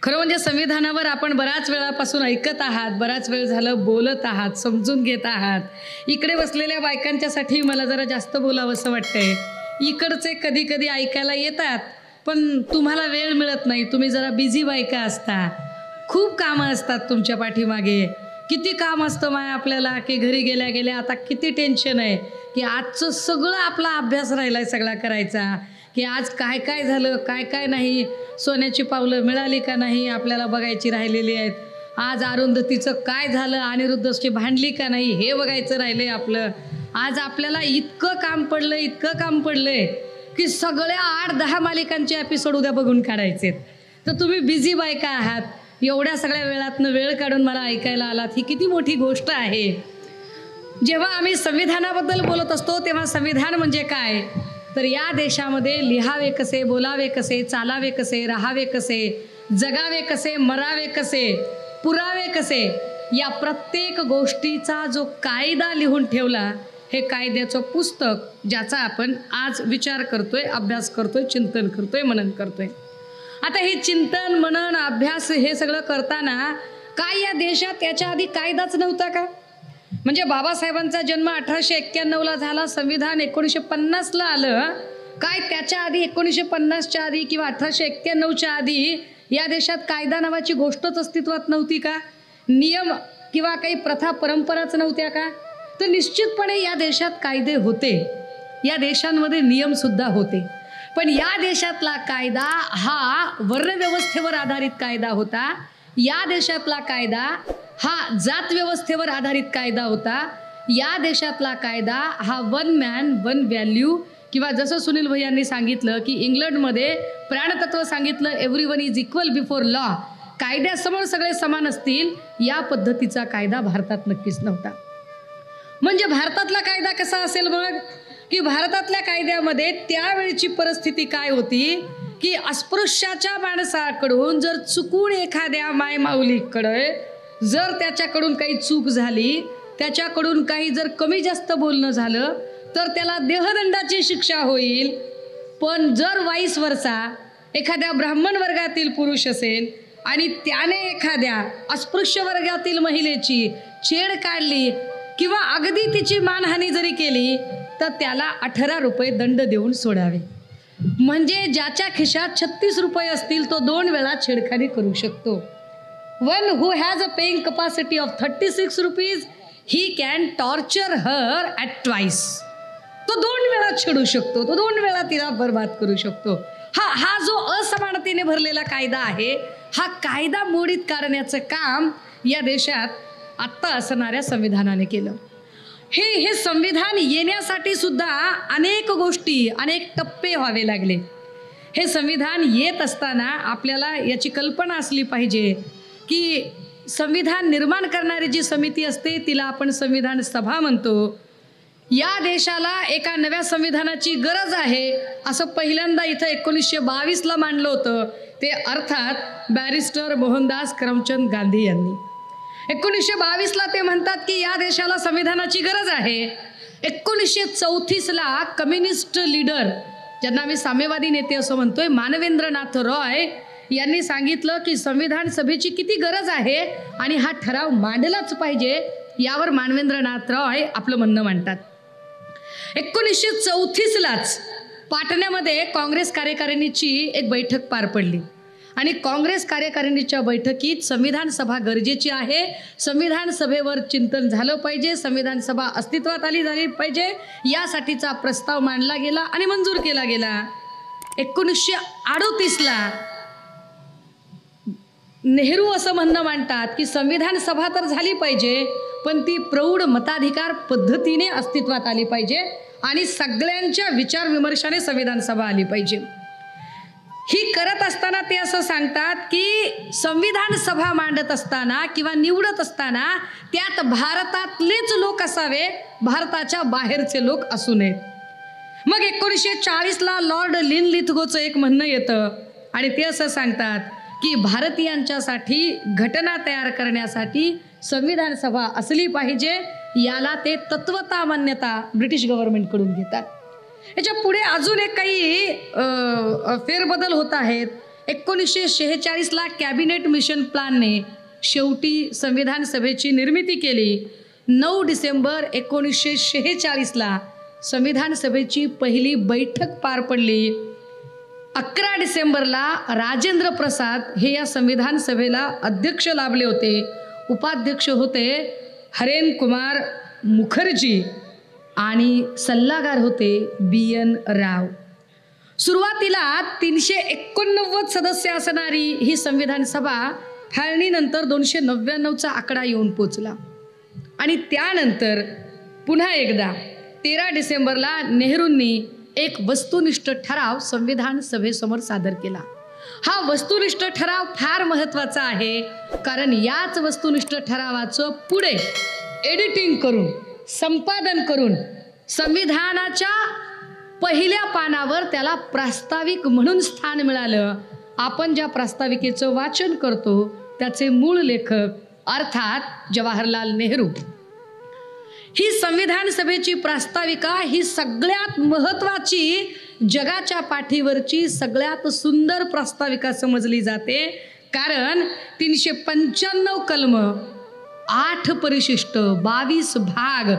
खरं म्हणजे संविधानावर आपण बऱ्याच वेळापासून ऐकत आहात, बराच वेळ झालं बोलत आहात, समजून घेत आहात. इकडे बसलेल्या बायकांच्यासाठी मला जरा जास्त बोलावंसं वाटतंय. इकडचे कधी कधी ऐकायला येतात, पण तुम्हाला वेळ मिळत नाही. तुम्ही जरा बिझी बायका असता, खूप कामं असतात तुमच्या पाठीमागे. किती काम असतं माय आपल्याला, की घरी गेल्या गेल्या आता किती टेन्शन आहे की आजचं सगळं आपला अभ्यास राहिलाय सगळा करायचा, की आज काय काय झालं, काय काय नाही, सोन्याची पावलं मिळाली का नाही आपल्याला बघायची राहिलेली आहेत. आज अरुंधतीचं काय झालं, अनिरुद्धची भांडली का नाही हे बघायचं राहिलंय आपलं. आज आपल्याला इतकं काम पडलंय की सगळ्या 8-10 मालिकांचे एपिसोड उद्या बघून काढायचे. तर तुम्ही बिझी बायका आहात, एवढ्या सगळ्या वेळातनं वेळ काढून मला ऐकायला आलात, ही किती मोठी गोष्ट आहे. जेव्हा आम्ही संविधानाबद्दल बोलत असतो तेव्हा संविधान म्हणजे काय, तर या देशामध्ये लिहावे कसे, बोलावे कसे, चालावे कसे, राहावे कसे, जगावे कसे, मरावे कसे, पुरावे कसे, या प्रत्येक गोष्टीचा जो कायदा लिहून ठेवला, हे कायद्याचं पुस्तक ज्याचा आपण आज विचार करतोय, अभ्यास करतोय, चिंतन करतोय, मनन करतोय. आता हे चिंतन, मनन, अभ्यास हे सगळं करताना काय या देशात याच्या आधी कायदाच नव्हता का? म्हणजे बाबासाहेबांचा जन्म 1891ला झाला, संविधान 1950ला आलं. काय त्याच्या आधी 1950च्या आधी किंवा 1891च्या आधी या देशात कायदा नावाची गोष्टच अस्तित्वात नव्हती का? नियम किंवा काही प्रथा परंपराच नव्हत्या का? तर निश्चितपणे या देशात कायदे होते, या देशांमध्ये नियम सुद्धा होते. पण या देशातला कायदा हा वर्णव्यवस्थेवर आधारित कायदा होता. या देशातला कायदा हा जात व्यवस्थेवर आधारित कायदा होता. या देशातला कायदा हा वन मॅन वन व्हॅल्यू, किंवा जसं सुनील भैयांनी सांगितलं की इंग्लंडमध्ये प्राणतत्व सांगितलं, everyone is equal before law, कायद्यासमोर सगळे समान असतील, या पद्धतीचा कायदा भारतात नक्कीच नव्हता. म्हणजे भारतातला कायदा कसा असेल मग, की भारतातल्या कायद्यामध्ये त्यावेळची परिस्थिती काय होती की अस्पृश्याच्या माणसाकडून जर चुकून एखाद्या मायमाऊलीकडे जर त्याच्याकडून काही चूक झाली, त्याच्याकडून काही जर कमी जास्त बोलणं झालं तर त्याला देहदंडाची शिक्षा होईल. पण जर वाईस वर्सा एखाद्या ब्राह्मण वर्गातील पुरुष असेल आणि त्याने एखाद्या अस्पृश्य वर्गातील महिलेची छेड काढली किंवा अगदी तिची मानहानी जरी केली तर त्याला 18 रुपये दंड देऊन सोडावे. म्हणजे ज्याच्या खिशात 36 रुपये असतील तो 2 वेळा छेडखानी करू शकतो. One who has a paying capacity of 36 rupees he can torture her at twice. तो 2 वेळा छेडू शकतो, तो 2 वेळा तिला बर्बाद करू शकतो. हा जो असमानतेने भरलेला कायदा आहे, हा कायदा मोडीत काढण्याचं काम या देशात आत्ता असणाऱ्या संविधानाने केलं. हे संविधान येण्यासाठी सुद्धा अनेक गोष्टी, अनेक टप्पे व्हावे लागले. हे संविधान येत असताना आपल्याला याची कल्पना असली पाहिजे की संविधान निर्माण करणारी जी समिती असते तिला आपण संविधान सभा म्हणतो. या देशाला एका नव्या संविधानाची गरज आहे असं पहिल्यांदा इथं 1922ला मांडलं होतं, ते अर्थात बॅरिस्टर मोहनदास करमचंद गांधी यांनी. 1922ला ते म्हणतात की या देशाला संविधानाची गरज आहे. 1934ला कम्युनिस्ट लीडर, ज्यांना आम्ही साम्यवादी नेते असं म्हणतोय, मानवेंद्रनाथ रॉय यांनी सांगितलं की संविधान सभेची किती गरज आहे आणि हा ठराव मांडलाच पाहिजे. यावर मानवेंद्रनाथ रॉय आपलं म्हणणं मांडतात. 1934लाच पाटण्यामध्ये काँग्रेस कार्यकारिणीची एक बैठक पार पडली आणि काँग्रेस कार्यकारिणीच्या बैठकीत संविधान सभा गरजेची आहे, संविधान सभेवर चिंतन झालं पाहिजे, संविधान सभा अस्तित्वात झाली पाहिजे, यासाठीचा प्रस्ताव मांडला गेला आणि मंजूर केला गेला. 1938ला नेहरू असं म्हणणं मांडतात की संविधान सभा तर झाली पाहिजे, पण ती प्रौढ मताधिकार पद्धतीने अस्तित्वात आली पाहिजे आणि सगळ्यांच्या विचार विमर्शाने संविधान सभा आली पाहिजे. ही करत असताना ते असं सांगतात की संविधान सभा मांडत असताना किंवा निवडत असताना त्यात भारतातलेच लोक असावे, भारताच्या बाहेरचे लोक असू नयेत. मग 1940ला लॉर्ड लिनलिथगोचं एक म्हणणं येतं आणि ते असं सांगतात की भारतीयांच्यासाठी घटना तयार करण्यासाठी संविधान सभा असली पाहिजे. याला ते तत्वता मान्यता ब्रिटिश गव्हर्नमेंटकडून घेतात. याच्या पुढे अजून एक काही फेरबदल होत आहेत. 1946ला कॅबिनेट मिशन प्लॅनने शेवटी संविधान सभेची निर्मिती केली. 9 डिसेंबर 1946ला संविधान सभेची पहिली बैठक पार पडली. 11 डिसेंबरला राजेंद्र प्रसाद हे या संविधान सभेला अध्यक्ष लाभले होते. उपाध्यक्ष होते हरेन कुमार मुखर्जी आणि सल्लागार होते BN राव. सुरुवातीला 389 सदस्य असणारी ही संविधान सभा फाळणीनंतर 299चा आकडा येऊन पोचला आणि त्यानंतर पुन्हा एकदा 13 डिसेंबरला नेहरूंनी एक वस्तुनिष्ठ ठराव संविधान सभेसमोर सादर केला. हा वस्तुनिष्ठ ठराव फार महत्त्वाचा आहे, कारण याच वस्तुनिष्ठ ठरावाचं पुढे एडिटिंग करून संपादन करून संविधानाच्या पहिल्या पानावर त्याला प्रास्ताविक म्हणून स्थान मिळालं. आपण ज्या प्रास्ताविकेचं वाचन करतो त्याचे मूळ लेखक अर्थात जवाहरलाल नेहरू. ही संविधान सभेची प्रास्ताविका ही सगळ्यात महत्त्वाची, जगाच्या पाठीवरची सगळ्यात सुंदर प्रास्ताविका समजली जाते. कारण 395 कलम, 8 परिशिष्ट, 22 भाग,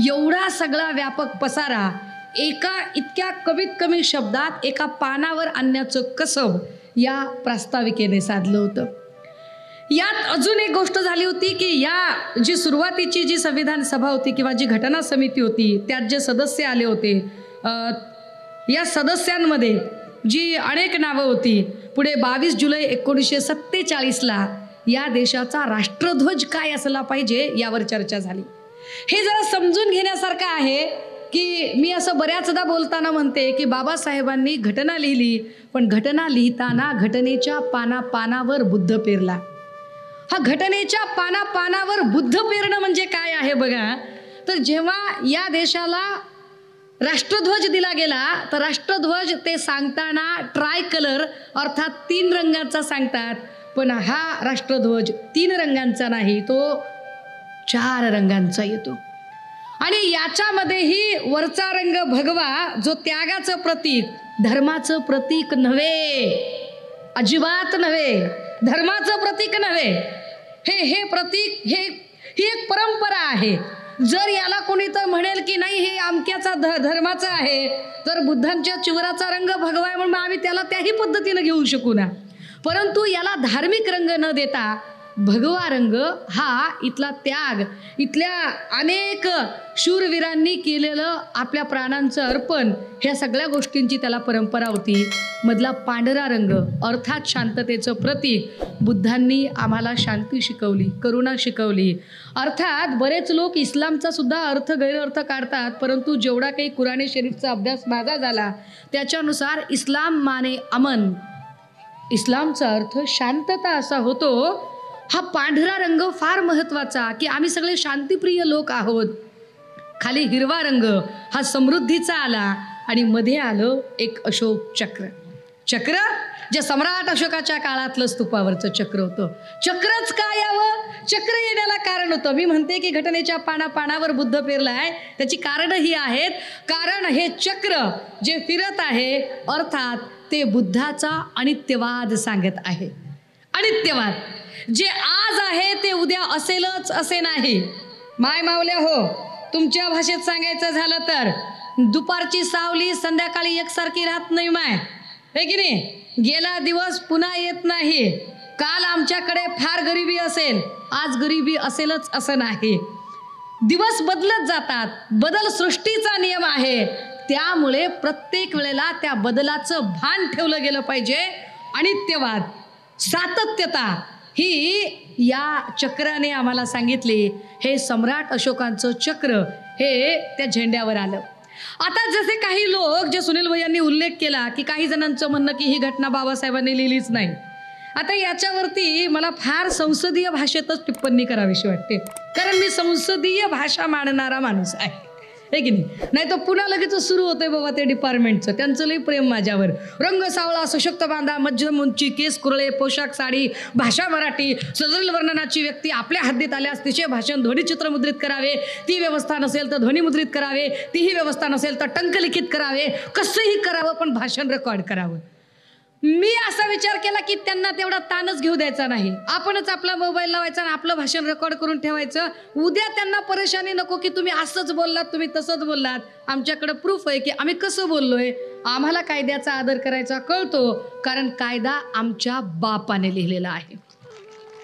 एवढा सगळा व्यापक पसारा एका इतक्या कमीत कमी शब्दात एका पानावर आणण्याचं कसब या प्रास्ताविकेने साधलं होतं. यात अजून एक गोष्ट झाली होती की या जी सुरुवातीची जी संविधान सभा होती किंवा जी घटना समिती होती त्यात जे सदस्य आले होते, या सदस्यांमध्ये जी अनेक नावं होती. पुढे 22 जुलै 1947ला या देशाचा राष्ट्रध्वज काय असला पाहिजे यावर चर्चा झाली. हे जरा समजून घेण्यासारखं आहे की मी असं बऱ्याचदा बोलताना म्हणते की बाबासाहेबांनी घटना लिहिली, पण घटना लिहिताना घटनेच्या पानावर बुद्ध पेरला. हा घटनेच्या पानावर बुद्ध पेरणं म्हणजे काय आहे बघा. तर जेव्हा या देशाला राष्ट्रध्वज दिला गेला तर राष्ट्रध्वज ते सांगताना ट्राय कलर अर्थात 3 रंगाचा सांगतात, पण हा राष्ट्रध्वज 3 रंगांचा नाही, तो 4 रंगांचा येतो. आणि याच्यामध्येही वरचा रंग भगवा जो त्यागाचं प्रतीक, धर्माचं प्रतीक नव्हे, अजिबात नव्हे, धर्माचं प्रतीक नव्हे. हे प्रतीक ही एक परंपरा आहे. जर याला कोणी तर म्हणेल की नाही हे अमक्याचा धर्माचा आहे, तर बुद्धांच्या चिवराचा रंग भगवा आहे म्हणून आम्ही त्याला त्याही पद्धतीने घेऊ शकू ना. परंतु याला धार्मिक रंग न देता भगवा रंग हा इथला त्याग, इथल्या अनेक शूरवीरांनी केलेलं आपल्या प्राणांचं अर्पण, ह्या सगळ्या गोष्टींची त्याला परंपरा होती. मधला पांढरा रंग अर्थात शांततेचं प्रतीक, बुद्धांनी आम्हाला शांती शिकवली, करुणा शिकवली. अर्थात बरेच लोक इस्लामचा सुद्धा अर्थ गैरअर्थ काढतात, परंतु जेवढा काही कुराणे शरीफचा अभ्यास माझा झाला त्याच्यानुसार इस्लाम माने अमन, इस्लामचा अर्थ शांतता असा होतो. हा पांढरा रंग फार महत्त्वाचा की आम्ही सगळे शांतिप्रिय लोक आहोत. खाली हिरवा रंग हा समृद्धीचा आला आणि मध्ये आलं एक अशोक चक्र. चक्र जे सम्राट अशोकाच्या काळातलं स्तूपावरचं चक्र होतं. चक्रच का यावं? चक्र येण्याला कारण होतं. मी म्हणते की घटनेच्या पानावर बुद्ध पेरलाय, त्याची कारणं ही आहेत. कारण हे चक्र जे फिरत आहे अर्थात ते बुद्धाचा अनित्यवाद सांगत आहे. अनित्यवाद जे आज आहे ते उद्या असेलच असे नाही. माय मावल्या हो, तुमच्या भाषेत सांगायचं झालं तर दुपारची सावली संध्याकाळी एकसारखी राहत नाही माय, हे की नाही. गेला दिवस पुन्हा येत नाही. काल आमच्याकडे फार गरिबी असेल, आज गरिबी असेलच असं नाही. दिवस बदलत जातात. बदल सृष्टीचा नियम आहे. त्यामुळे प्रत्येक वेळेला त्या बदलाचं भान ठेवलं गेलं पाहिजे. अनित्यवाद, सातत्यता ही या चक्राने आम्हाला सांगितली. हे सम्राट अशोकांचं चक्र हे त्या झेंड्यावर आलं. आता जसे काही लोक, जे सुनील भाई यांनी उल्लेख केला की काही जणांचं म्हणणं की ही घटना बाबासाहेबांनी लिहिलीच नाही. आता याच्यावरती मला फार संसदीय भाषेतच टिप्पणी करावीशी वाटते, कारण मी संसदीय भाषा मांडणारा माणूस आहे, हे की नाही. नाही तर पुन्हा लगेच सुरू होतंय बाबा ते डिपार्टमेंटचं, त्यांचं लई प्रेम माझ्यावर. रंग सावळा, सशक्त बांधा, मध्यम उंची, केस कुरळे, पोशाख साडी, भाषा मराठी, सजल वर्णनाची व्यक्ती आपल्या हद्दीत आल्यास तिचे भाषण ध्वनिचित्र मुद्रित करावे, ती व्यवस्था नसेल तर ध्वनिमुद्रित करावे, तीही व्यवस्था नसेल तर टंकलिखित करावे, कसंही करावं पण भाषण रेकॉर्ड करावं. मी असा विचार केला की त्यांना तेवढा ताणच घेऊ द्यायचा नाही, आपणच आपला मोबाईल लावायचा आणि आपलं भाषण रेकॉर्ड करून ठेवायचं. उद्या त्यांना परेशानी नको की तुम्ही असंच बोललात, तुम्ही तसंच बोललात. आमच्याकडे प्रूफ आहे की आम्ही कसं बोललोय. आम्हाला कायद्याचा आदर करायचा कळतो, कारण कायदा आमच्या बापाने लिहिलेला आहे,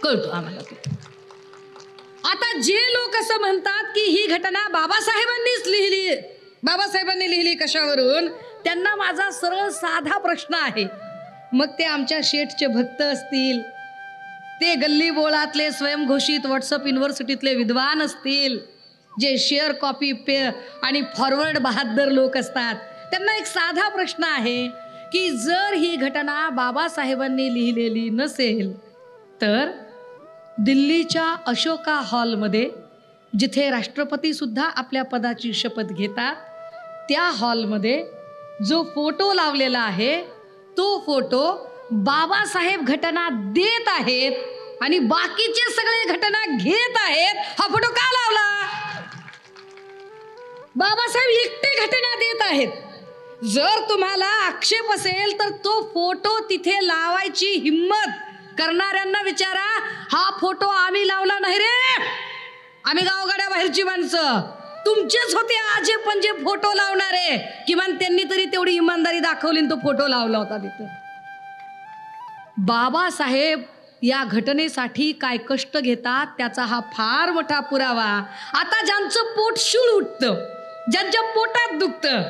कळतो आम्हाला तो. आता जे लोक असं म्हणतात की ही घटना बाबासाहेबांनीच लिहिली, बाबासाहेबांनी लिहिली कशावरून, त्यांना माझा सरळ साधा प्रश्न आहे. मग ते आमच्या शेठचे भक्त असतील, ते गल्ली बोळातले स्वयंघोषित व्हॉट्सअप युनिव्हर्सिटीतले विद्वान असतील, जे शेअर कॉपी पे आणि फॉरवर्ड बहादर लोक असतात, त्यांना एक साधा प्रश्न आहे की जर ही घटना बाबासाहेबांनी लिहिलेली नसेल तर दिल्लीच्या अशोका हॉलमध्ये, जिथे राष्ट्रपती सुद्धा आपल्या पदाची शपथ घेतात, त्या हॉलमध्ये जो फोटो लावलेला आहे तो फोटो बाबासाहेब घटना देत आहेत आणि बाकीचे सगळे घटना घेत आहेत. हा फोटो का लावला? बाबासाहेब एकटे घटना देत आहेत. जर तुम्हाला आक्षेप असेल तर तो फोटो तिथे लावायची हिम्मत करणाऱ्यांना विचारा. हा फोटो आम्ही लावला नाही रे, आम्ही गावगाड्या बाहेरची माणसं, तुमचेच होते आजे पण जे फोटो लावणारे. किमान त्यांनी तरी तेवढी इमानदारी दाखवली, तो फोटो लावला होता तिथं. बाबासाहेब या घटनेसाठी काय कष्ट घेतात त्याचा हा फार मोठा पुरावा. आता ज्यांचं पोट शूळ उठतं, ज्यांच्या पोटात दुखतं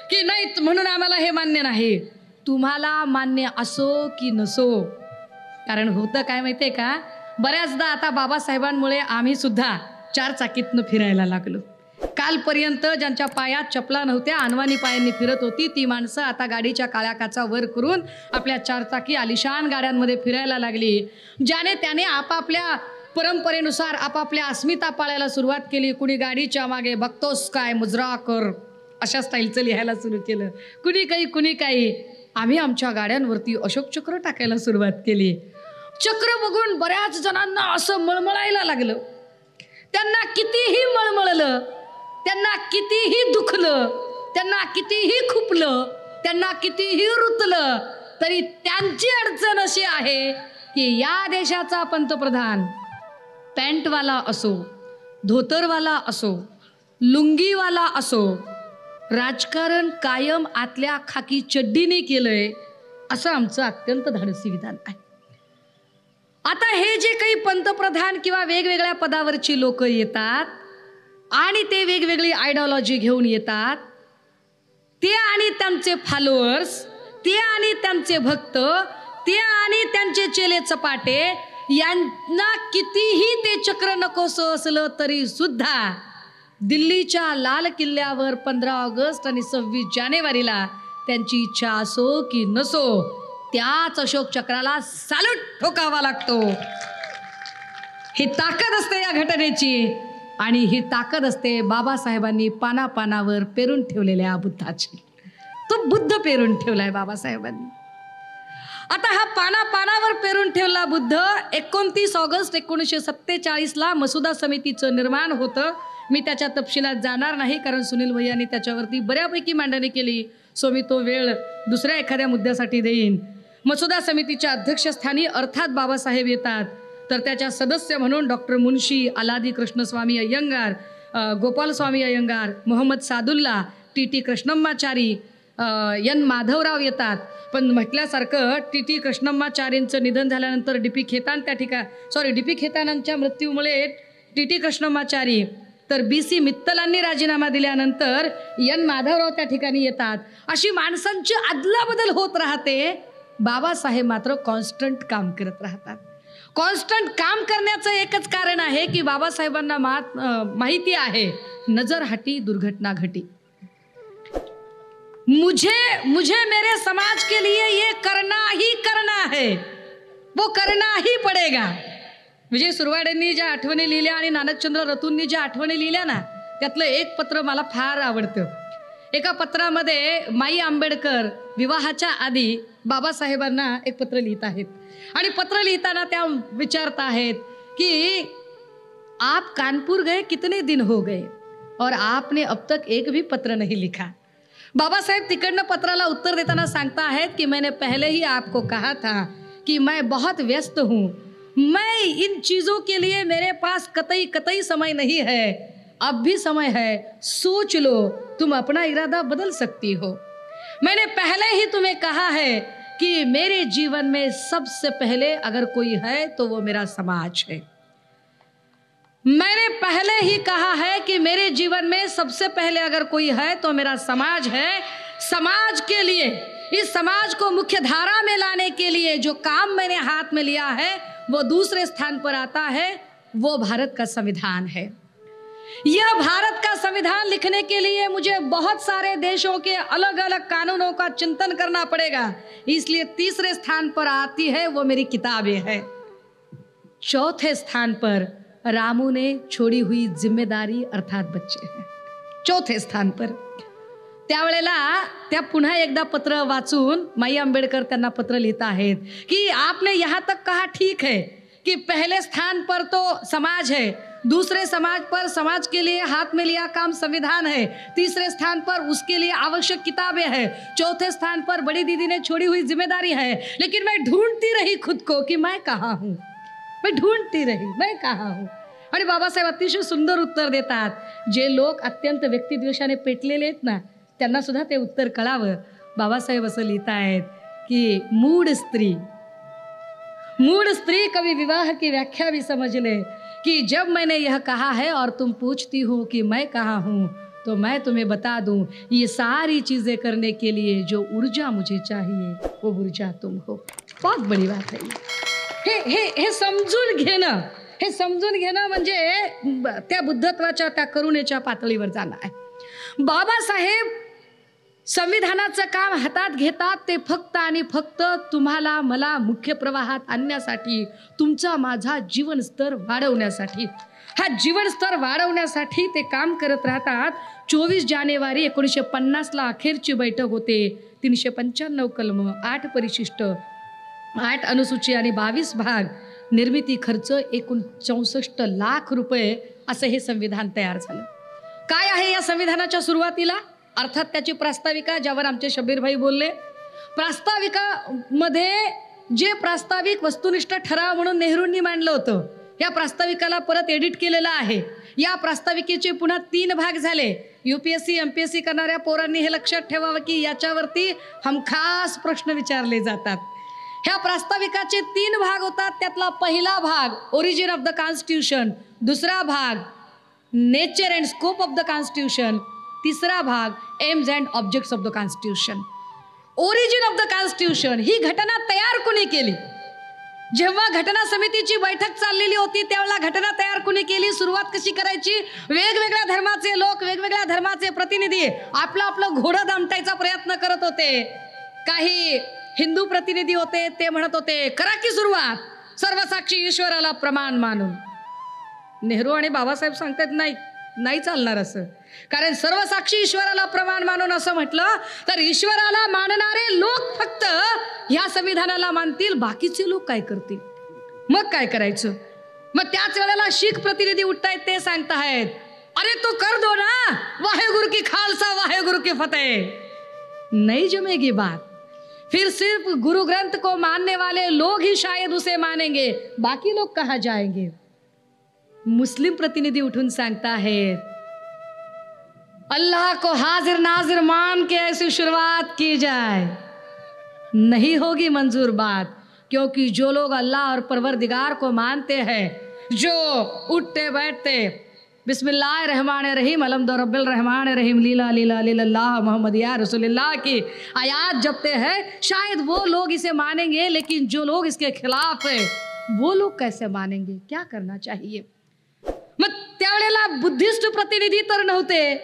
की नाही म्हणून आम्हाला हे मान्य नाही, तुम्हाला मान्य असो की नसो, कारण होतं काय माहितीये का, बऱ्याचदा आता बाबासाहेबांमुळे आम्ही सुद्धा चार चाकीतनं फिरायला लागलो. कालपर्यंत ज्यांच्या पायात चपला नव्हत्या, अनवाणी पायांनी फिरत होती, ती माणसं आता गाडीच्या काळ्या काचा वर करून आपल्या चारचाकी आलिशान गाड्यांमध्ये फिरायला लागली. ज्याने त्याने आपापल्या परंपरेनुसार आपापल्या अस्मिता पाळायला सुरुवात केली. कुणी गाडीच्या मागे बघतोस काय मुजरा कर अशा स्टाईलचं लिहायला सुरू केलं, कुणी काही. आम्ही आमच्या गाड्यांवरती अशोक चक्र टाकायला सुरुवात केली. चक्र बघून बऱ्याच जणांना असं मळमळायला लागलं. त्यांना कितीही मळमळलं, त्यांना कितीही दुखलं, त्यांना कितीही खुपलं, त्यांना कितीही रुतलं, तरी त्यांची अडचण अशी आहे की या देशाचा पंतप्रधान पॅन्टवाला असो, धोतरवाला असो, लुंगीवाला असो, राजकारण कायम आतल्या खाकी चड्डीने केलंय, असं आमचं अत्यंत धाडसी विधान आहे. आता हे जे काही पंतप्रधान किंवा वेगवेगळ्या पदावरची लोक येतात आणि ते वेगवेगळी आयडिओलॉजी घेऊन येतात, ते आणि त्यांचे फॉलोअर्स, ते आणि त्यांचे भक्त, ते आणि त्यांचे चेले चपाटे, यांना कितीही ते चक्र नकोसं असलं तरी सुद्धा दिल्लीच्या लाल किल्ल्यावर 15 ऑगस्ट आणि 26 जानेवारीला त्यांची इच्छा असो की नसो त्याच अशोक चक्राला सॅल्यूट ठोकावा लागतो. ही ताकद असते या घटनेची, आणि ही ताकद असते बाबासाहेबांनी पानापानावर पेरून ठेवलेल्या बुद्धाची. तो बुद्ध पेरून ठेवलाय बाबासाहेबांनी. आता हा पानापानावर पेरून ठेवला बुद्ध 29 ऑगस्ट 1947ला मसुदा समितीचं निर्माण होतं. मी त्याच्या तपशिलात जाणार नाही, कारण सुनील भैयांनी त्याच्यावरती बऱ्यापैकी मांडणी केली, सो मी तो वेळ दुसऱ्या एखाद्या मुद्द्यासाठी देईन. मसुदा समितीच्या अध्यक्षस्थानी अर्थात बाबासाहेब येतात, तर त्याच्या सदस्य म्हणून डॉक्टर मुन्शी, आलादी कृष्णस्वामी अय्यंगार, गोपालस्वामी अय्यंगार, मोहम्मद सादुल्ला, टी कृष्णम्माचारी, एन माधवराव येतात. पण म्हटल्यासारखं टी कृष्णम्माचारींचं निधन झाल्यानंतर डी पी खेतानांच्या मृत्यूमुळे टी कृष्णम्माचारी, तर BC मित्तलांनी राजीनामा दिल्यानंतर एन माधवराव त्या ठिकाणी येतात. अशी माणसांची अदलाबदल होत राहते. बाबासाहेब मात्र कॉन्स्टंट काम करत राहतात. कॉन्स्टंट काम करण्याचं एकच कारण आहे की बाबासाहेबांना माहिती आहे, नजर हटी दुर्घटना घटी. मुझे मेरे समाज के लिए ये करना ही करना है, वो करना ही पडेगा. विजय सुरवाडेंनी ज्या आठवणी लिहिल्या आणि नानकचंद्र रतूंनी ज्या आठवणी लिहिल्या ना, त्यातलं एक पत्र मला फार आवडतं. एका पत्रामध्ये माई आंबेडकर विवाहाच्या आधी बाबासाहेबांना एक पत्र लिहित आहेत, आणि पत्र लिहिताना त्या विचारत आहेत की आप कानपुर गए कितने दिन हो गए और आपने अब तक एक भी पत्र नहीं लिखा. बाबासाहेब तिकडनं पत्राला उत्तर देताना सांगता आहेत कि मैंने पहले ही आपको कहा था कि मैं बहुत व्यस्त हूँ, मैं इन चीज़ों के लिए मेरे पास कतई कतई समय नहीं है, अब भी समय है, सोच लो, तुम अपना इरादा बदल सकती हो। मैंने पहले ही तुम्हें कहा है कि मेरे जीवन में सबसे पहले अगर कोई है तो वो मेरा समाज है। मैंने पहले ही कहा है कि मेरे जीवन में सबसे पहले अगर कोई है तो मेरा समाज है। समाज के लिए, इस समाज को मुख्य धारा में लाने के लिए जो काम मैंने हाथ में लिया है वो दूसरे स्थान पर आता है, वो भारत का संविधान है। यह भारत का संविधान लिखने के लिए मुझे बहुत सारे देशों के अलग अलग कानूनों का चिंतन करना पड़ेगा, इसलिए तीसरे स्थान पर आती है वो मेरी किताबें है। चौथे स्थान पर रामू ने छोड़ी हुई जिम्मेदारी अर्थात बच्चे हैं, चौथे स्थान पर। त्यावेळेला त्या पुन्हा एकदा पत्र वाचून माई आंबेडकर त्यांना पत्र लिहित आहेत कि आपने यहाँ तक कहा ठीक है कि पहले स्थान पर तो समाज है, दूसरे समाज पर समाज के लिए हाथ में लिया काम संविधान है, तीसरे स्थान पर उसके लिए आवश्यक किताबें हैं, चौथे स्थान पर बड़ी दीदी ने छोड़ी हुई जिम्मेदारी है। लेकिन मैं ढूंढती रही खुद को कि मैं कहाँ हूँ, मैं ढूंढती रही मैं कहाँ हूँ। आणि बाबासाहेब अतिशय सुंदर उत्तर देतात। जे लोक अत्यंत व्यक्तिद्वेषाने पेटलेले आहेत ना, त्यांना सुद्धा ते उत्तर कळावं। बाबासाहेब असं लिहित आहेत की मूड स्त्री कभी विवाह की व्याख्या भी समझ ले कि जब मैंने यह कहा है और तुम पूछती हो कि मैं कहाँ हूँ, तो मैं तुम्हें बता दूं ये सारी चीजें करने के लिए जो ऊर्जा मुझे चाहिए वो ऊर्जा तुम हो। बहुत बड़ी बात है हे समजून घेणं, हे समजून घेणं म्हणजे त्या बुद्धत्वाच्या त्या करुणेच्या पातळीवर जाणं आहे। बाबासाहेब संविधानाचं काम हातात घेतात ते फक्त आणि फक्त तुम्हाला मला मुख्य प्रवाहात आणण्यासाठी, तुमचा माझा जीवन स्तर वाढवण्यासाठी, हा जीवन स्तर वाढवण्यासाठी ते काम करत राहतात। 24 जानेवारी 1950 ला अखेरची बैठक होते। 395 कलम, 8 परिशिष्ट, 8 अनुसूची आणि 22 भाग, निर्मिती खर्च एकूण 64 लाख रुपये असं हे संविधान तयार झालं। काय आहे या संविधानाच्या सुरुवातीला? अर्थात त्याची प्रास्ताविका, ज्यावर आमचे शब्बीर भाई बोलले। प्रास्ताविकामध्ये जे प्रास्ताविक वस्तुनिष्ठ ठराव म्हणून नेहरूंनी मांडलं होतं, या प्रास्ताविकाला परत एडिट केलेलं आहे। या प्रास्ताविकेचे पुन्हा 3 भाग झाले। यूपीएससी एमपीएससी करणाऱ्या पोरांनी हे लक्षात ठेवावं की याच्यावरती हमखास प्रश्न विचारले जातात। ह्या प्रास्ताविकाचे 3 भाग होतात। त्यातला पहिला भाग ओरिजिन ऑफ द कॉन्स्टिट्यूशन, दुसरा भाग nature and scope of the constitution, तिसरा भाग aims and objects of the constitution. Origin of the constitution ही घटना तयार कोणी केली? जेव्हा घटना समितीची बैठक चाललेली होती त्यावेळेला घटना तयार कोणी केली, सुरुवात कशी करायची? वेगवेगळ्या धर्माचे लोक, वेगवेगळ्या धर्माचे प्रतिनिधी आपलं आपलं घोडं दामटायचा प्रयत्न करत होते। काही हिंदू प्रतिनिधी होते, ते म्हणत होते करा की सुरुवात, सर्वसाक्षी ईश्वराला प्रमाण मानून। नेहरू आणि बाबासाहेब सांगतात नाही, नाही चालणार असं, कारण सर्वसाक्षी ईश्वराला प्रमाण मानून असं म्हटलं तर ईश्वराला मानणारे लोक फक्त या संविधानाला मानतील, बाकीचे लोक काय करतील? मग काय करायचं? मग त्याच वेळेला शीख प्रतिनिधी उठतायत, ते सांगतायत अरे तो कर दो ना, वाहेगुरु की खालसा वाहेगुरु की फतेह। नहीं जमेगी बात, फिर सिर्फ गुरु ग्रंथ को मानने वाले लोग ही शायद उसे मानेंगे, बाकी लोग कहाँ जाएंगे? मुस्लिम प्रतिनिधी उठून सांगता है अल्लाह को हाजिर नाजिर मान के ऐसी शुरुआत की जाए, नहीं होगी मंजूर बात, क्योंकि जो लोग अल्लाह और परवरदिगार को मानते हैं, जो उठते बैठते बिस्मिल्लाहिर्रहमानिर्रहीम अलहम्दुलिल्लाह रब्बिल रहमान रहीम लीला लीला लिल्लाह मोहम्मद या रसूलुल्लाह की आयात जपते हैं, शायद वो लोग इसे मानेंगे, लेकिन जो लोग इसके खिलाफ है वो लोग कैसे मानेंगे? क्या करना चाहिए? मग त्यावेळेला बुद्धिस्ट प्रतिनिधी तर नव्हते,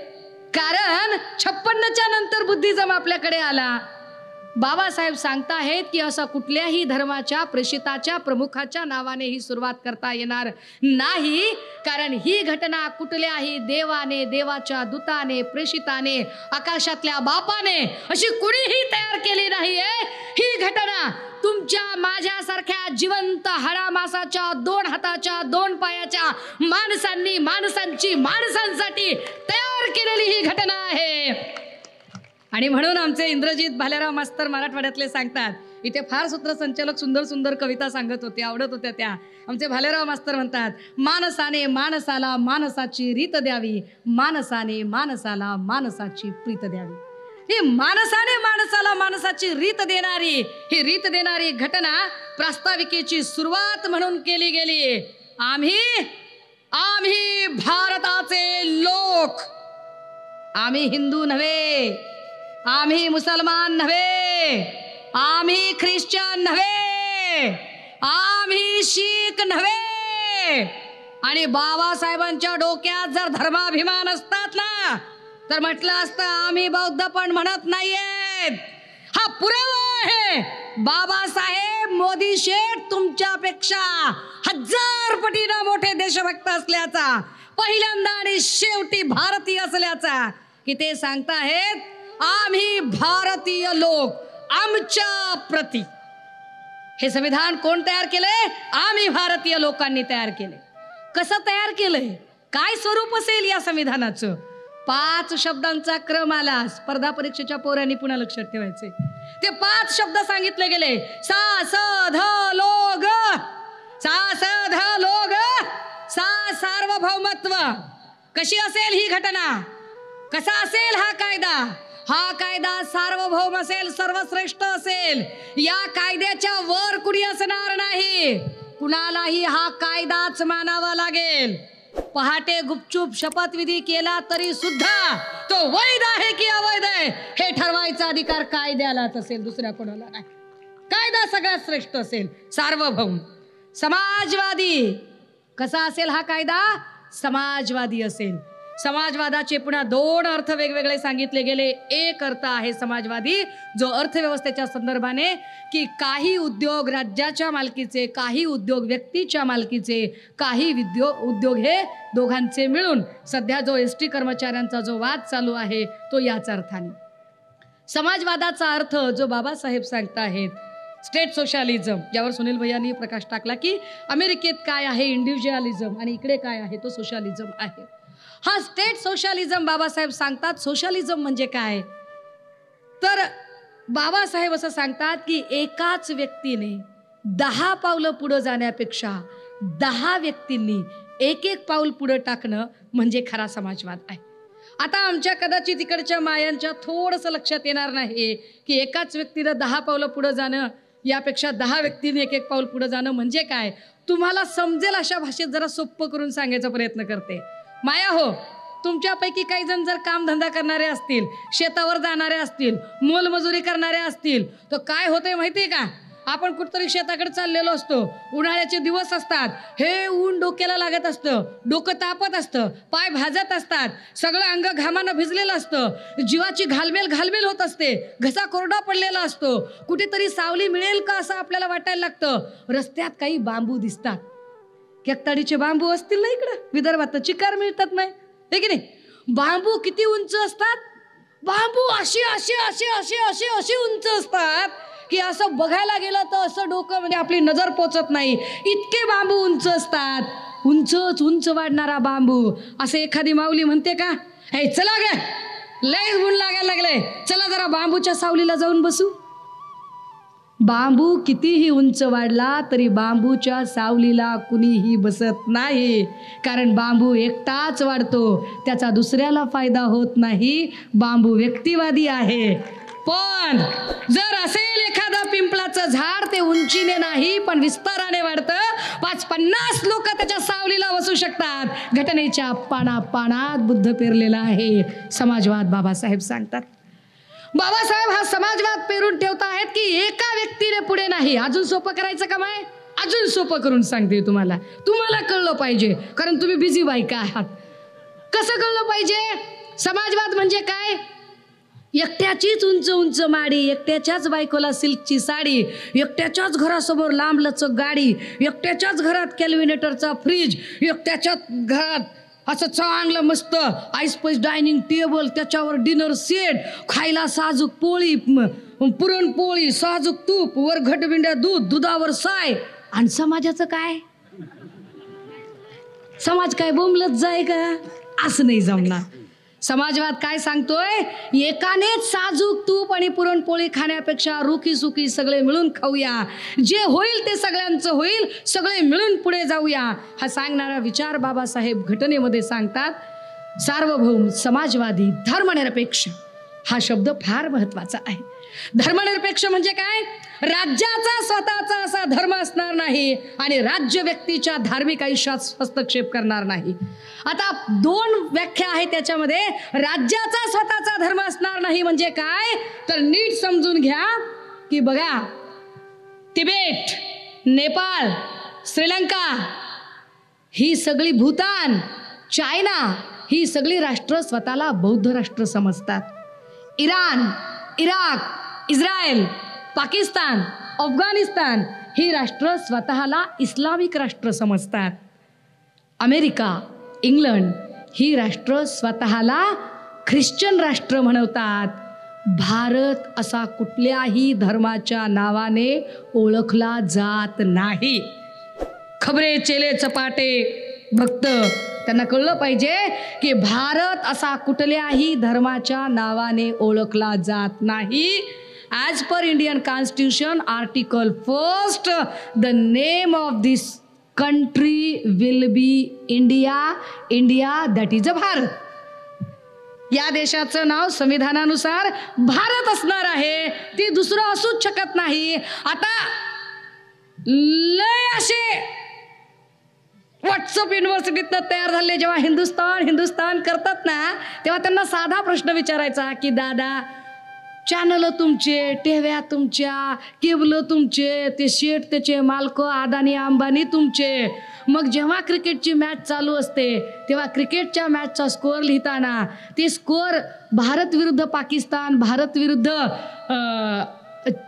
कारण 56च्या नंतर बुद्धिझम आपल्याकडे आला। बाबासाहेब सांगताहेत की असा कुठल्याही धर्माच्या प्रेषिताच्या प्रमुखाच्या नावाने ही सुरुवात करता येणार नाही, कारण ही घटना कुठल्याही देवाने, देवाच्या दूताने, प्रेषिताने, आकाशातल्या बापाने अशी कुणीही तयार केली नाहीये। ही घटना तुमच्या माझ्यासारख्या जिवंत हाडामासाच्या 2 हाताच्या 2 पायाच्या माणसांनी माणसांची माणसांसाठी तयार केलेली ही घटना आहे। आणि म्हणून आमचे इंद्रजित भालेराव मास्तर मराठवाड्यातले सांगतात, इथे फार सूत्रसंचालक सुंदर सुंदर कविता सांगत होते, आवडत होत्या त्या. आमचे भालेराव मास्तर म्हणतात, मानसाने माणसाला माणसाची रीत द्यावी, माणसाने माणसाला माणसाची प्रीत द्यावी. ही माणसाने माणसाला माणसाची रीत देणारी, ही रीत देणारी घटना प्रास्ताविकेची सुरुवात म्हणून केली गेली. आम्ही भारताचे लोक, आम्ही हिंदू नव्हे, आम्ही मुसलमान नव्हे, आम्ही ख्रिश्चन नव्हे, आम्ही शीख नव्हे. आणि बाबासाहेबांच्या डोक्यात जर धर्माभिमान असतात ना, तर म्हटलं असतं आम्ही बौद्ध पण म्हणत नाहीयेत. हा पुरावा आहे. बाबासाहेब मोदी शेठ तुमच्यापेक्षा 1000 पटीनं मोठे देशभक्त असल्याचा, पहिल्यांदा आणि शेवटी भारतीय असल्याचा, की ते सांगताहेत आम्ही भारतीय लोक, आमच्या प्रती. हे संविधान कोण तयार केलंय? आम्ही भारतीय लोकांनी तयार केले. कसं तयार केलंय? काय स्वरूप असेल या संविधानाचं? 5 शब्दांचा क्रम आला. स्पर्धा परीक्षेच्या पोरांनी पुन्हा लक्षात ठेवायचे. ते 5 शब्द सांगितले गेले. सा स ध लो ग, सा स ध लो ग, सा सार्वभौमत्व. कशी असेल ही घटना? कसा असेल हा कायदा? हा कायदा सार्वभौम असेल, सर्वश्रेष्ठ असेल. या कायद्याच्या वर कुणी असणार नाही. कुणालाही हा कायदाच मानावा लागेल. पहाटे गुपचूप शपथविधी केला तरी सुद्धा तो वैध आहे की अवैध आहे हे ठरवायचा अधिकार कायद्यालाच असेल, दुसऱ्या कोणाला नाही. कायदा सगळ्यात श्रेष्ठ असेल, सार्वभौम. समाजवादी कसा असेल हा कायदा? समाजवादी असेल. समाजवादाचे पुन्हा 2 अर्थ वेगवेगळे सांगितले गेले. एक अर्थ आहे समाजवादी, जो अर्थव्यवस्थेच्या संदर्भाने की काही उद्योग राज्याच्या मालकीचे, काही उद्योग व्यक्तीच्या मालकीचे, काही उद्योग हे दोघांचे मिळून. सध्या जो एसटी कर्मचाऱ्यांचा जो वाद चालू आहे तो याच अर्थाने. समाजवादाचा अर्थ जो बाबासाहेब सांगताहेत, स्टेट सोशलिझम, ज्यावर सुनील भैयांनी प्रकाश टाकला की अमेरिकेत काय आहे इंडिव्हिज्युअलिझम आणि इकडे काय आहे तो सोशलिझम आहे. हा स्टेट सोशलिझम बाबासाहेब सांगतात. सोशलिझम म्हणजे काय? तर बाबासाहेब असं सांगतात की एकाच व्यक्तीने 10 पावलं पुढे जाण्यापेक्षा 10 व्यक्तींनी एक पाऊल पुढे टाकणं म्हणजे खरा समाजवाद आहे. आता आमच्या कदाचित तिकडच्या मायांच्या थोडंसं लक्षात येणार नाही की एकाच व्यक्तीनं 10 पावलं पुढे जाणं यापेक्षा 10 व्यक्तींनी एक पाऊल पुढे जाणं म्हणजे काय. तुम्हाला समजेल अशा भाषेत जरा सोपं करून सांगायचा प्रयत्न करते. माया हो, तुमच्यापैकी काही जण जर कामधंदा करणारे असतील, शेतावर जाणारे असतील, मोलमजुरी करणारे असतील, तर काय होतंय माहितीये का? आपण कुठतरी शेताकडे चाललेलो असतो, उन्हाळ्याचे दिवस असतात, हे ऊन डोक्याला लागत असतं, डोकं तापत असतं, पाय भाजत असतात, सगळं अंग घामानं भिजलेलं असतं, जीवाची घालमेल होत असते, घसा कोरडा पडलेला असतो, कुठेतरी सावली मिळेल का असं आपल्याला वाटायला लागतं. रस्त्यात काही बांबू दिसतात, केकताडीचे बांबू असतील ना इकडं विदर्भात, चिकार मिळतात नाही हे की नाही. बांबू किती उंच असतात? बांबू अशी अशी अशी अशी अशी अशी उंच असतात की असं बघायला गेलं तर असं डोकं म्हणजे आपली नजर पोचत नाही, इतके बांबू उंच असतात. उंचच उंच वाढणारा बांबू. असं एखादी माऊली म्हणते का, हे चला गे लय ऊन लागायला लागले, चला जरा बांबूच्या सावलीला जाऊन बसू. बांबू कितीही उंच वाढला तरी बांबूच्या सावलीला कुणीही बसत नाही, कारण बांबू एकटाच वाढतो, त्याचा दुसऱ्याला फायदा होत नाही. बांबू व्यक्तिवादी आहे. पण जर असेल एखादं पिंपळाचं झाड, ते उंचीने नाही पण विस्ताराने वाढतं, 50 लोक त्याच्या सावलीला बसू शकतात. घटनेच्या पानात बुद्ध पेरलेला आहे समाजवाद. बाबासाहेब सांगतात, बाबासाहेब हा समाजवाद पेरून ठेवता आहेत की एका व्यक्तीने पुढे नाही. अजून सोपं करायचं काम आहे, अजून सोपं करून सांगते तुम्हाला. तुम्हाला कळलं पाहिजे कारण तुम्ही बिझी बायका आहात. कसं कळलं पाहिजे? समाजवाद म्हणजे काय? एकट्याचीच उंच उंच माडी, एकट्याच्याच बायकोला सिल्कची साडी, एकट्याच्याच घरासमोर लांब लचक गाडी, एकट्याच्याच घरात कॅल्व्हिनेटरचा फ्रीज, एकट्याच्याच घरात असं चांगलं मस्त आईस्पाईस डायनिंग टेबल, त्याच्यावर डिनर सेट, खायला साजूक पोळी, पुरणपोळी, साजूक तूप, वर घटबिंड्या दूध, दुधावर साय. आणि समाजाचं काय? समाज काय बोंबलत जाय का? असं नाही जमणार. समाजवाद काय सांगतोय? एकानेच साजूक तूप आणि पुरणपोळी खाण्यापेक्षा रुखी सुखी सगळे मिळून खाऊया, जे होईल ते सगळ्यांचं होईल, सगळे मिळून पुढे जाऊया, हा सांगणारा विचार बाबासाहेब घटनेमध्ये सांगतात. सार्वभौम, समाजवादी, धर्मनिरपेक्ष हा शब्द फार महत्वाचा आहे. धर्मनिरपेक्ष म्हणजे काय? राज्याचा स्वतःचा असा धर्म असणार नाही आणि राज्य व्यक्तीच्या धार्मिक आयुष्यात हस्तक्षेप करणार नाही. आता दोन व्याख्या आहेत त्याच्यामध्ये. राज्याचा स्वतःचा धर्म असणार नाही म्हणजे काय? तर नीट समजून घ्या की बघा, तिबेट, नेपाळ, श्रीलंका ही सगळी, भूतान, चायना ही सगळी राष्ट्र स्वतःला बौद्ध राष्ट्र समजतात. Iran, Iraq, Israel, Pakistan, Afghanistan ही राष्ट्र स्वतःला इस्लामिक राष्ट्र समजतात. अमेरिका, इंग्लंड ही राष्ट्र स्वतःला ख्रिश्चन राष्ट्र म्हणवतात. भारत असा कुठल्याही धर्माच्या नावाने ओळखला जात नाही. खबरे, चेले, चपाटे भक्त त्यांना कळलं पाहिजे की भारत असा कुठल्याही धर्माच्या नावाने ओळखला जात नाही. As per Indian constitution article 1, the name of this country will be India, India that is a Bharat. या देशाचं नाव संविधानानुसार भारत असणार आहे, ते दुसरं असूच शकत नाही. आता लय असे व्हॉट्सअप युनिव्हर्सिटीतनं तयार झाले जेव्हा हिंदुस्तान हिंदुस्तान करतात ना, तेव्हा त्यांना साधा प्रश्न विचारायचा की दादा, चॅनल तुमचे, टेव्या तुमच्या, केबल तुमचे, ते शेट त्याचे मालक अदानी अंबानी तुमचे. मग जेव्हा क्रिकेटची मॅच चालू असते तेव्हा क्रिकेटच्या मॅचचा स्कोअर लिहिताना ते स्कोअर भारत विरुद्ध पाकिस्तान, भारत विरुद्ध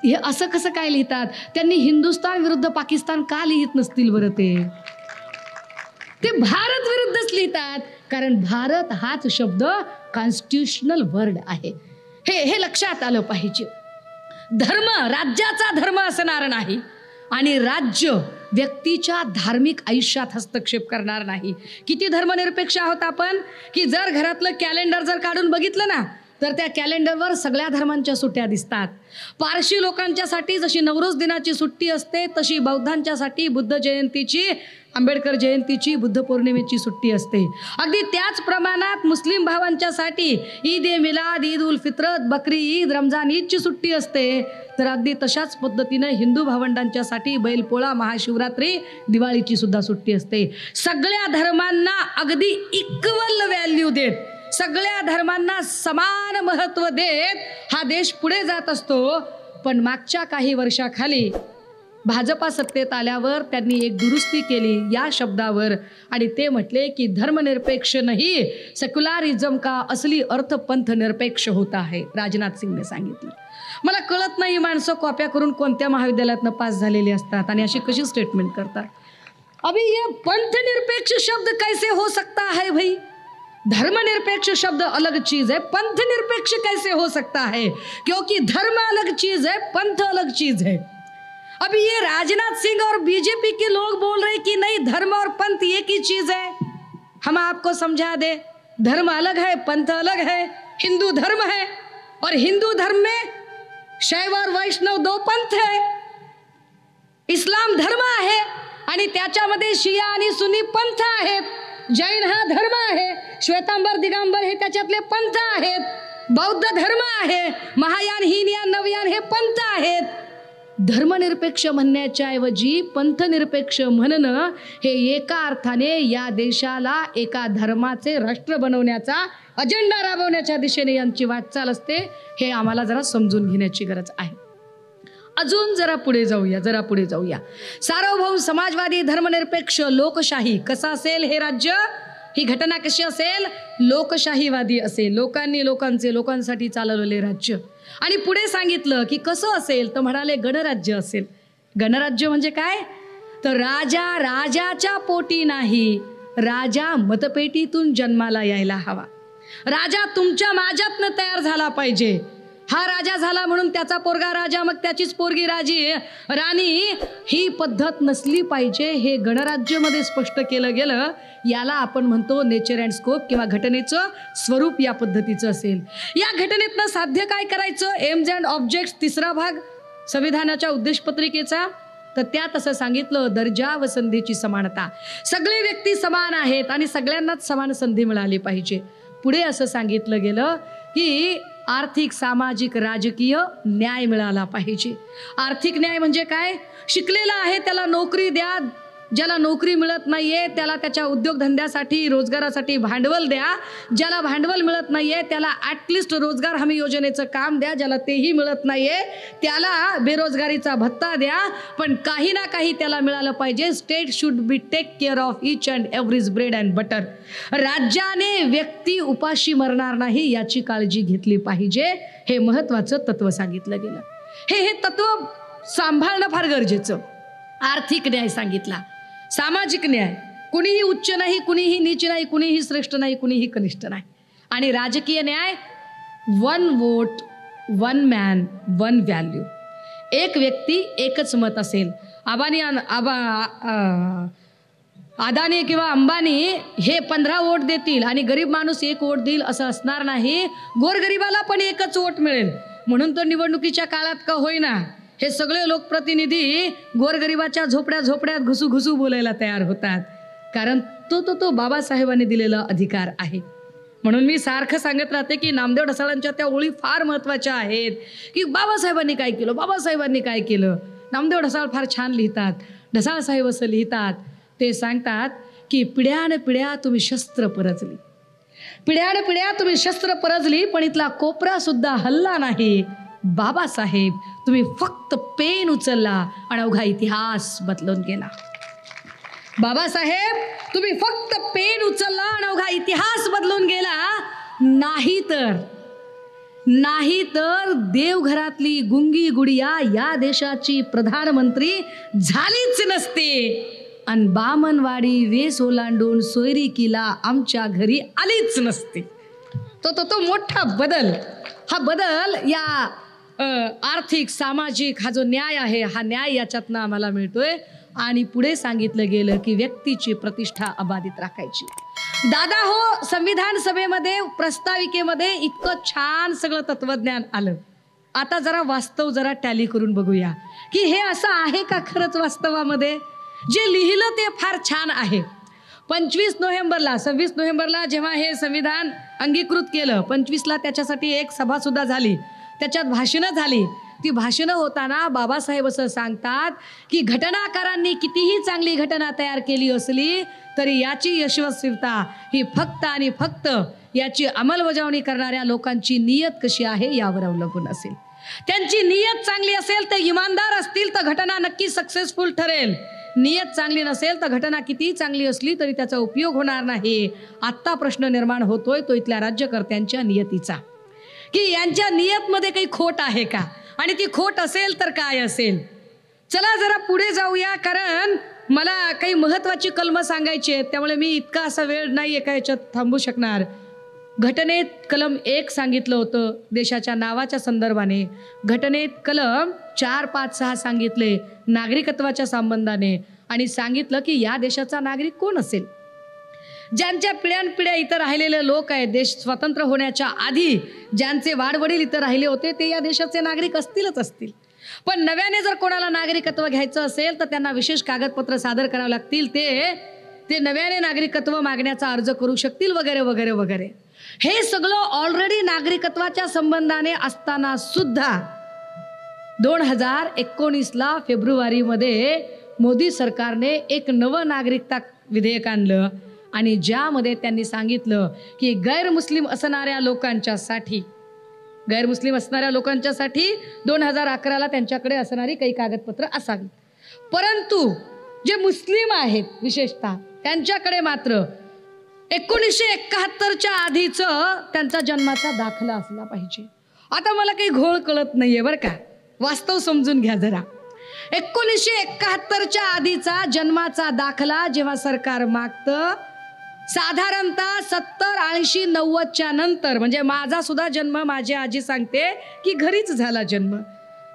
हे असं कसं काय लिहितात? त्यांनी हिंदुस्तान विरुद्ध पाकिस्तान का लिहित नसतील बरं? ते भारत विरुद्धच लिहितात, कारण भारत हाच शब्द कॉन्स्टिट्युशनल वर्ड आहे. हे लक्षात आलं पाहिजे. धर्म राज्याचा धर्म असणार नाही आणि राज्य व्यक्तीच्या धार्मिक आयुष्यात हस्तक्षेप करणार नाही. किती धर्मनिरपेक्ष आहोत आपण की जर घरातलं कॅलेंडर जर काढून बघितलं ना, तर त्या कॅलेंडरवर सगळ्या धर्मांच्या सुट्ट्या दिसतात. पारशी लोकांच्यासाठी जशी नवरोज दिनाची सुट्टी असते, तशी बौद्धांच्यासाठी बुद्ध जयंतीची, आंबेडकर जयंतीची, बुद्ध पौर्णिमेची सुट्टी असते. अगदी त्याच प्रमाणात मुस्लिम भावांच्यासाठी ईद ए मिलाद, ईद उल फित्रत, बकरी ईद, रमजान ईदची सुट्टी असते. तर अगदी तशाच पद्धतीनं हिंदू भावंडांच्यासाठी बैलपोळा, महाशिवरात्री, दिवाळीची सुद्धा सुट्टी असते. सगळ्या धर्मांना अगदी इक्वल व्हॅल्यू देत, सगळ्या धर्मांना समान महत्त्व देत हा देश पुढे जात असतो. पण मागच्या काही वर्षाखाली भाजपा सत्तेत आल्यावर त्यांनी एक दुरुस्ती केली या शब्दावर आणि ते म्हटले की धर्मनिरपेक्ष नाही, सेक्युलरिझम का असली अर्थ पंथ निरपेक्ष होता है. राजनाथ सिंगने सांगितलं. मला कळत नाही माणसं कॉप्या करून कोणत्या महाविद्यालयातनं पास झालेली असतात आणि अशी कशी स्टेटमेंट करतात. अभी ये पंथ निरपेक्ष शब्द कैसे हो सकता है भाई? धर्मनिरपेक्ष शब्द अलग चीज है, पंथ निरपेक्ष कैसे हो सकता है? क्योंकि धर्म अलग चीज है, पंथ अलग चीज है. अभी ये राजनाथ सिंह और बीजेपी के लोग बोल रहे कि नहीं, धर्म और पंथ एक ही चीज है. हम आपको समझा दे, धर्म अलग है, पंथ अलग है. हिंदू धर्म है और हिंदू धर्म में शैव और वैष्णव दो पंथ है. इस्लाम धर्म आहे आणि त्याच्यामध्ये शिया आणि सुन्नी पंथ आहेत. जैन हा धर्म आहे, श्वेतांबर, दिगंबर हे त्याच्यातले पंथ आहेत. बौद्ध धर्म आहे, महायान, हीनयान, नवयान हे पंथ आहेत. धर्मनिरपेक्ष म्हणण्याच्या ऐवजी पंथनिरपेक्ष म्हणणं हे एका अर्थाने या देशाला एका धर्माचे राष्ट्र बनवण्याचा अजेंडा राबवण्याच्या दिशेने यांची वाटचाल असते. हे आम्हाला जरा समजून घेण्याची गरज आहे. अजून जरा पुढे जाऊया. सार्वभौम, समाजवादी, धर्मनिरपेक्ष, लोकशाही कसं असेल हे राज्य? ही घटना कशी असेल? लोकशाहीवादी असेल, लोकांनी लोकांसाठी चालवलेले राज्य. आणि पुढे सांगितलं की कसं असेल, तर म्हणाले गणराज्य असेल. गणराज्य म्हणजे काय? तर राजाच्या पोटी नाही, राजा मतपेटीतून जन्माला यायला हवा. राजा तुमच्या माझ्यातनं तयार झाला पाहिजे. हा राजा झाला म्हणून त्याचा पोरगा राजा, मग त्याचीच पोरगी राणी, ही पद्धत नसली पाहिजे. हे गणराज्यामध्ये स्पष्ट केलं गेलं. याला आपण म्हणतो नेचर अँड स्कोप किंवा घटनेचं स्वरूप या पद्धतीचं असेल. या घटनेतनं साध्य काय करायचं, एम्स अँड ऑब्जेक्ट्स, तिसरा भाग संविधानाच्या उद्देशपत्रिकेचा. तर त्यात असं सांगितलं, दर्जा व संधीची समानता, सगळे व्यक्ती समान आहेत आणि सगळ्यांनाच समान संधी मिळाली पाहिजे. पुढे असं सांगितलं गेलं की आर्थिक, सामाजिक, राजकीय न्याय मिळाला पाहिजे. आर्थिक न्याय म्हणजे काय, शिकलेला आहे त्याला नोकरी द्या, ज्याला नोकरी मिळत नाहीये त्याला त्याच्या उद्योगधंद्यासाठी, रोजगारासाठी भांडवल द्या, ज्याला भांडवल मिळत नाहीये त्याला ॲटलिस्ट रोजगार हमी योजनेचं काम द्या, ज्याला तेही मिळत नाहीये त्याला बेरोजगारीचा भत्ता द्या, पण काही ना काही त्याला मिळालं पाहिजे. State should be take care of each and every's bread and butter. राज्याने व्यक्ती उपाशी मरणार नाही याची काळजी घेतली पाहिजे. हे महत्वाचं तत्व सांगितलं गेलं. हे तत्व सांभाळणं फार गरजेचं. आर्थिक न्याय सांगितला, सामाजिक न्याय, कुणीही उच्च नाही, कुणीही नीच नाही, कुणीही श्रेष्ठ नाही, कुणीही कनिष्ठ नाही. आणि राजकीय न्याय, 1 वोट 1 मॅन 1 व्हॅल्यू, एक व्यक्ती एकच मत असेल. अदानी किंवा अंबानी हे 15 वोट देतील आणि गरीब माणूस 1 वोट देईल असं असणार नाही. गोरगरिबाला पण एकच वोट मिळेल. म्हणून तर निवडणुकीच्या काळात का होईना हे सगळे लोकप्रतिनिधी गोरगरिबाच्या झोपड्यात घुसू बोलायला तयार होतात, कारण तो बाबासाहेबांनी दिलेला अधिकार आहे. म्हणून मी सारखं सांगत राहते की नामदेव ढसाळांच्या त्या ओळी फार महत्त्वाच्या आहेत की बाबासाहेबांनी काय केलं, बाबासाहेबांनी काय केलं. नामदेव ढसाळ फार छान लिहितात. ढसाळ साहेब असं लिहितात, ते सांगतात की पिढ्यानपिढ्या तुम्ही शस्त्र परजली, पिढ्यानपिढ्या तुम्ही शस्त्र परजली, पण इथला कोपरा सुद्धा हल्ला नाही. बाबासाहेब तुम्ही फक्त पेन उचलला आणि अवघा इतिहास बदलून गेला. बाबासाहेब तुम्ही फक्त पेन उचलला आणि अवघा इतिहास बदलून गेला. नाही तर देवघरातली गुंगी गुडिया या देशाची प्रधानमंत्री झालीच नसते आणि बामनवाडी वेस ओलांडून सोयरिकीला आमच्या घरी आलीच नसते. तो मोठा बदल, हा बदल या आर्थिक, सामाजिक हा जो न्याय आहे, हा न्याय याच्यातनं आम्हाला मिळतोय. आणि पुढे सांगितलं गेलं की व्यक्तीची प्रतिष्ठा अबाधित राखायची. दादा हो, संविधान सभेमध्ये प्रस्ताविकेमध्ये इतकं छान सगळं तत्वज्ञान आलं. आता जरा वास्तव जरा टॅली करून बघूया की हे असं आहे का खरंच वास्तवामध्ये. जे लिहिलं ते फार छान आहे. 26 नोव्हेंबरला जेव्हा हे संविधान अंगीकृत केलं, 25ला त्याच्यासाठी एक सभा सुद्धा झाली, त्याच्यात भाषणं झाली. ती भाषणं होताना बाबासाहेब असं सांगतात की घटनाकारांनी कितीही चांगली घटना तयार केली असली तरी याची यशस्वीता ही फक्त आणि फक्त याची अंमलबजावणी करणाऱ्या लोकांची नियत कशी आहे यावर अवलंबून असेल. त्यांची नियत चांगली असेल, ते इमानदार असतील तर घटना नक्की सक्सेसफुल ठरेल. नियत चांगली नसेल तर घटना कितीही चांगली असली तरी त्याचा उपयोग होणार नाही. आत्ता प्रश्न निर्माण होतोय तो इथल्या राज्यकर्त्यांच्या नियतीचा, की यांच्या नियतमध्ये काही खोट आहे का, आणि ती खोट असेल तर काय असेल. चला जरा पुढे जाऊया, कारण मला काही महत्त्वाची कलमं सांगायची आहेत, त्यामुळे मी इतका असा वेळ नाही एका याच्यात थांबू शकणार. घटनेत कलम 1 सांगितलं होतं देशाच्या नावाच्या संदर्भाने. घटनेत कलम 4, 5, 6 सांगितले नागरिकत्वाच्या संबंधाने, आणि सांगितलं की या देशाचा नागरिक कोण असेल. ज्यांच्या पिढ्यानपिढ्या इथं राहिलेले लोक आहेत, देश स्वतंत्र होण्याच्या आधी ज्यांचे वाडवडील इथं राहिले होते ते या देशाचे नागरिक असतीलच असतील. पण नव्याने जर कोणाला नागरिकत्व घ्यायचं असेल तर त्यांना विशेष कागदपत्र सादर करावं लागतील. ते नव्याने नागरिकत्व मागण्याचा अर्ज करू शकतील वगैरे वगैरे वगैरे. हे सगळं ऑलरेडी नागरिकत्वाच्या संबंधाने असताना सुद्धा 2019ला फेब्रुवारीमध्ये मोदी सरकारने एक नवं नागरिकता विधेयक आणलं आणि ज्यामध्ये त्यांनी सांगितलं की गैरमुस्लिम असणाऱ्या लोकांच्यासाठी 2011ला त्यांच्याकडे असणारी काही कागदपत्र असावी, परंतु जे मुस्लिम आहेत विशेषतः त्यांच्याकडे मात्र 1971च्या आधीचं त्यांचा जन्माचा दाखला असला पाहिजे. आता मला काही घोळ कळत नाहीये बरं का, वास्तव समजून घ्या जरा. 1971च्या आधीचा जन्माचा दाखला जेव्हा सरकार मागतं साधारणतः 70, 80, 90च्या नंतर, म्हणजे माझा सुद्धा जन्म, माझी आजी सांगते की घरीच झाला जन्म,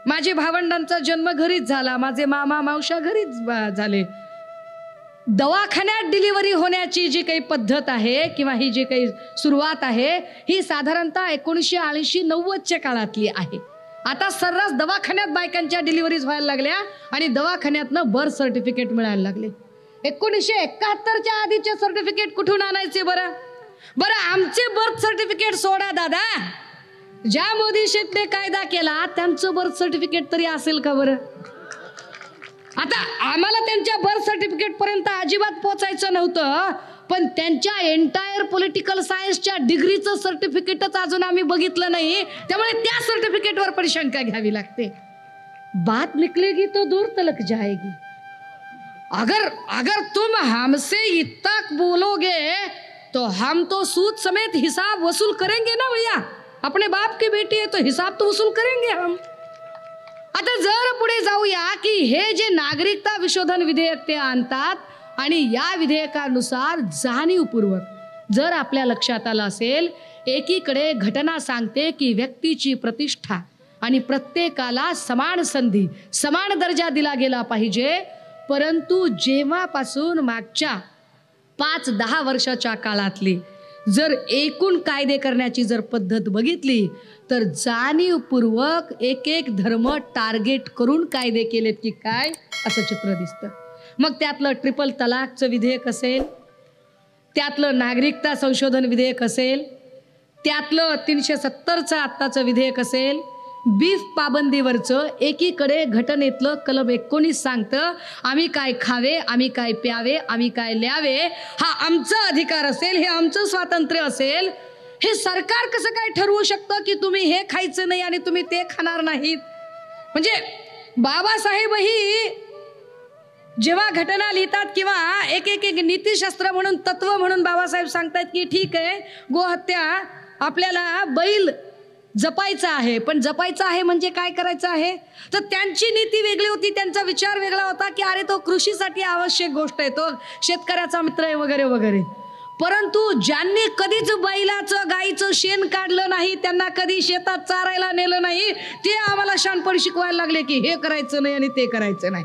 माझे भावंडांचा जन्म घरीच झाला, माझे मामा मावशा घरीच झाले. दवाखान्यात डिलिव्हरी होण्याची जी काही पद्धत आहे किंवा ही जी काही सुरुवात आहे ही साधारणतः 1980-90च्या काळातली आहे. आता सर्रास दवाखान्यात बायकांच्या डिलिव्हरीज व्हायला लागल्या आणि दवाखान्यातनं बर्थ सर्टिफिकेट मिळायला लागले. 1971च्या आधीचे सर्टिफिकेट कुठून आणायचे बरं? आमचे बर्थ सर्टिफिकेट सोडा दादा, ज्या मोदी शेठने कायदा केला त्यांचं बर्थ सर्टिफिकेट तरी असेल का बरं? आता आम्हाला त्यांच्या बर्थ सर्टिफिकेट पर्यंत अजिबात पोचायचं नव्हतं, पण त्यांच्या एंटायर पॉलिटिकल सायन्सच्या डिग्रीचं सर्टिफिकेटच अजून आम्ही बघितलं नाही, त्यामुळे त्या सर्टिफिकेटवर पण शंका घ्यावी लागते. बात निकलेगी तो दूर तलक जाएगी. अगर तुम हमसे इतना बोलोगे तो हम तो सूद समेत हिसाब वसूल करेंगे ना भैया. अपने बाप की बेटी है तो हिसाब तो वसूल करेंगे हम. आता जर पुढे जाऊया की हे जे नागरिकता विशोधन विधेयक ते आणतात आणि या विधेयकानुसार जाणीवपूर्वक जर आपल्या लक्षात आलं असेल, एकीकडे घटना सांगते की व्यक्तीची प्रतिष्ठा आणि प्रत्येकाला समान संधी, समान दर्जा दिला गेला पाहिजे, परंतु जेव्हापासून मागच्या 5-10 वर्षाच्या काळातली जर एकूण कायदे करण्याची जर पद्धत बघितली तर जाणीवपूर्वक एक धर्म टार्गेट करून कायदे केलेत की काय असं चित्र दिसतं. मग त्यातलं ट्रिपल तलाकचं विधेयक असेल, त्यातलं नागरिकता संशोधन विधेयक असेल, त्यातलं 370चं आत्ताचं विधेयक असेल, बीफ पाबंदीवरचं, एकीकडे घटनेतलं कलम 19 सांगतं आम्ही काय खावे, आम्ही काय प्यावे, आम्ही काय ल्यावे, हा आमचा अधिकार असेल, हे आमचं स्वातंत्र्य असेल. हे सरकार कसं काय ठरवू शकतं की तुम्ही हे खायचं नाही आणि तुम्ही ते खाणार नाहीत? म्हणजे बाबासाहेबही जेव्हा घटना लिहितात किंवा एक नीतिशास्त्र म्हणून, तत्व म्हणून बाबासाहेब सांगतात की ठीक आहे, गोहत्या आपल्याला बैल जपायचा आहे, पण जपायचा आहे म्हणजे काय करायचं आहे? तर त्यांची नीती वेगळी होती, त्यांचा विचार वेगळा होता की अरे तो कृषीसाठी आवश्यक गोष्ट आहे, तो शेतकऱ्याचा मित्र आहे वगैरे वगैरे. परंतु ज्यांनी कधीच बैलाचं गाईचं शेण काढलं नाही, त्यांना कधी शेतात चारायला नेलं नाही, ते आम्हाला शहाणपण शिकवायला लागले की हे करायचं नाही आणि ते करायचं नाही.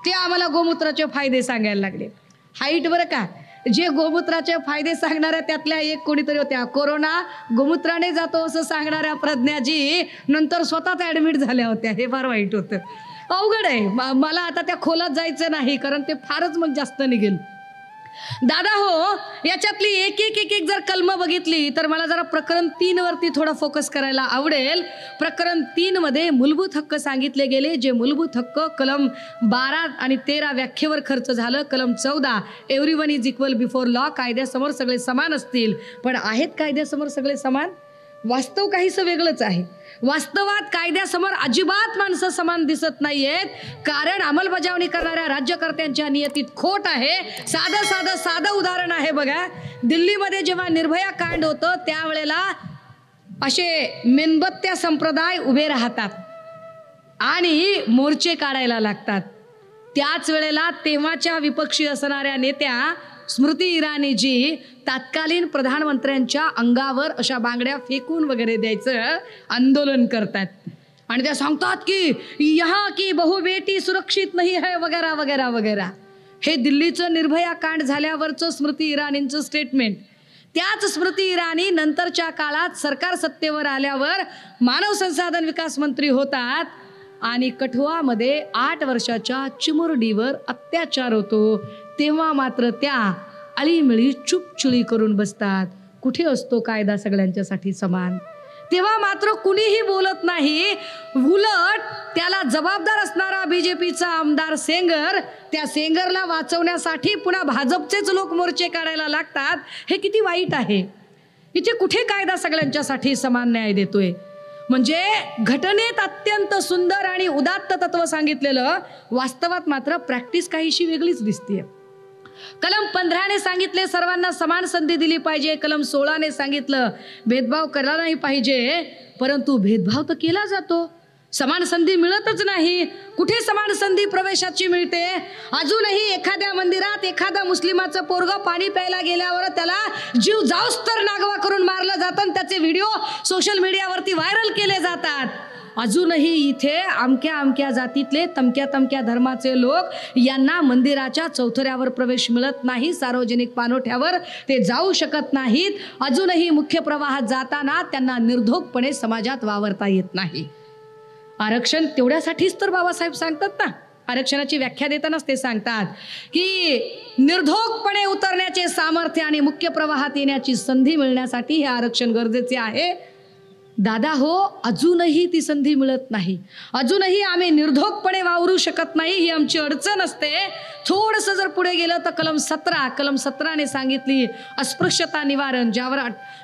ते आम्हाला गोमूत्राचे फायदे सांगायला लागले. हाईट बरं का, जे गोमूत्राचे फायदे सांगणाऱ्या त्यातल्या एक कोणीतरी होत्या, कोरोना गोमूत्राने जातो असं सांगणाऱ्या प्रज्ञाजी नंतर स्वतःच ऍडमिट झाल्या होत्या. हे फार वाईट होतं. अवघड आहे. मला आता त्या खोलात जायचं नाही कारण ते फारच मग जास्त निघेल. दादा हो, याच्यातली एक जर कलम बघितली तर मला जरा प्रकरण 3 वरती थोडा फोकस करायला आवडेल. प्रकरण 3 मध्ये मूलभूत हक्क सांगितले गेले, जे मूलभूत हक्क कलम 12 आणि 13 व्याख्येवर खर्च झालं. कलम 14 everyone is equal before law, कायद्यासमोर सगळे समान असतील. पण आहेत कायद्यासमोर सगळे समान? वास्तव काहीसं वेगळंच आहे. वास्तवात कायद्यासमोर अजिबात माणसं समान दिसत नाहीयेत, कारण अंमलबजावणी करणाऱ्या राज्यकर्त्यांच्या नियतीत खोट आहे. साधं उदाहरण आहे बघा. दिल्लीमध्ये जेव्हा निर्भया कांड होतं त्यावेळेला असे मेणबत्त्या संप्रदाय उभे राहतात आणि मोर्चे काढायला लागतात. त्याच वेळेला तेव्हाच्या विपक्षी असणाऱ्या नेत्या स्मृती इराणीजी तत्कालीन प्रधानमंत्र्यांच्या अंगावर अशा बांगड्या फेकून वगैरे द्यायचं आंदोलन करतात आणि त्या सांगतात की यहाँ की बहु बेटी सुरक्षित नाही है वगैरे वगैरे वगैरे. हे दिल्लीचं निर्भया कांड झाल्यावरचं स्मृती इराणींचं स्टेटमेंट. त्याच स्मृती इराणी नंतरच्या काळात सरकार सत्तेवर आल्यावर मानव संसाधन विकास मंत्री होतात आणि कठुआमध्ये 8 वर्षाच्या चिमुरडीवर अत्याचार होतो. तेव्हा मात्र त्या अळीमिळी चुपचुळी करून बसतात. कुठे असतो कायदा सगळ्यांच्यासाठी समान? तेव्हा मात्र कुणीही बोलत नाही. उलट त्याला जबाबदार असणारा बीजेपीचा आमदार सेंगर, त्या सेंगरला वाचवण्यासाठी पुन्हा भाजपचेच लोक मोर्चे काढायला लागतात. हे किती वाईट आहे. इथे कुठे कायदा सगळ्यांच्यासाठी समान न्याय देतोय? म्हणजे घटनेत अत्यंत सुंदर आणि उदात्त तत्व सांगितलेलं, वास्तवात मात्र प्रॅक्टिस काहीशी वेगळीच दिसते. कलम 15 ने सांगितले सर्वांना समान संधी दिली पाहिजे. कलम 16 ने सांगितलं भेदभाव करायला नाही पाहिजे, परंतु भेदभाव तर केला जातो. समान संधी मिळतच नाही. कुठे समान संधी प्रवेशाची मिळते? अजूनही एखाद्या मंदिरात एखादा मुस्लिमाचं पोरगं पाणी प्यायला गेल्यावर त्याला जीव जाऊस तर नागवा करून मारलं जातं आणि त्याचे व्हिडिओ सोशल मीडियावरती व्हायरल केले जातात. अजूनही इथे अमक्या अमक्या जातीतले तमक्या तमक्या धर्माचे लोक यांना मंदिराच्या चौथऱ्यावर प्रवेश मिळत नाही, सार्वजनिक पाणवठ्यावर ते जाऊ शकत नाहीत. अजूनही मुख्य प्रवाहात जाताना त्यांना निर्धोकपणे समाजात वावरता येत नाही. आरक्षण तेवढ्यासाठीच तर बाबासाहेब सांगतात ना, आरक्षणाची व्याख्या देतानाच ते सांगतात की निर्धोकपणे उतरण्याचे सामर्थ्य आणि मुख्य प्रवाहात येण्याची संधी मिळण्यासाठी हे आरक्षण गरजेचे आहे. दादा हो, अजूनही ती संधी मिळत नाही. अजूनही आम्ही निर्धोकपणे वावरू शकत नाही, ही आमची अडचण असते. थोडंसं जर पुढे गेलं तर कलम 17ने सांगितली अस्पृश्यता निवारण, ज्यावर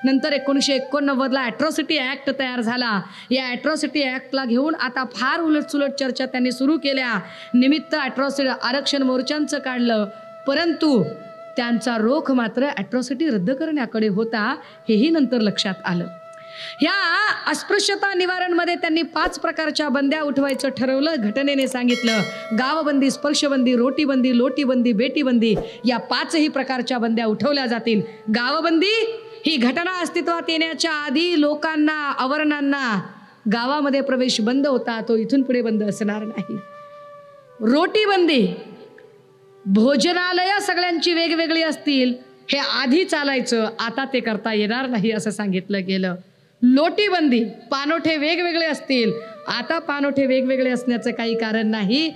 नंतर 1989ला ॲट्रॉसिटी ॲक्ट तयार झाला. या ॲट्रॉसिटी ॲक्टला घेऊन आता फार उलटसुलट चर्चा त्यांनी सुरू केल्या. निमित्त आरक्षण मोर्चांचं काढलं, परंतु त्यांचा रोख मात्र ॲट्रॉसिटी रद्द करण्याकडे होता, हेही नंतर लक्षात आलं. या अस्पृश्यता निवारणमध्ये त्यांनी 5 प्रकारच्या बंद्या उठवायचं ठरवलं. घटनेने सांगितलं गावबंदी, स्पर्शबंदी, रोटीबंदी, लोटीबंदी, बेटीबंदी या 5ही प्रकारच्या बंद्या उठवल्या जातील. गावबंदी ही घटना अस्तित्वात येण्याच्या आधी लोकांना, अवर्णांना गावामध्ये प्रवेश बंद होता, तो इथून पुढे बंद असणार नाही. रोटीबंदी, भोजनालय सगळ्यांची वेगवेगळी असतील, हे आधी चालायचं, आता ते करता येणार नाही असं सांगितलं गेलं. लोटीबंदी, पाणवठे वेगवेगळे असतील, आता पाणवठे वेगवेगळे असण्याचं काही कारण नाही.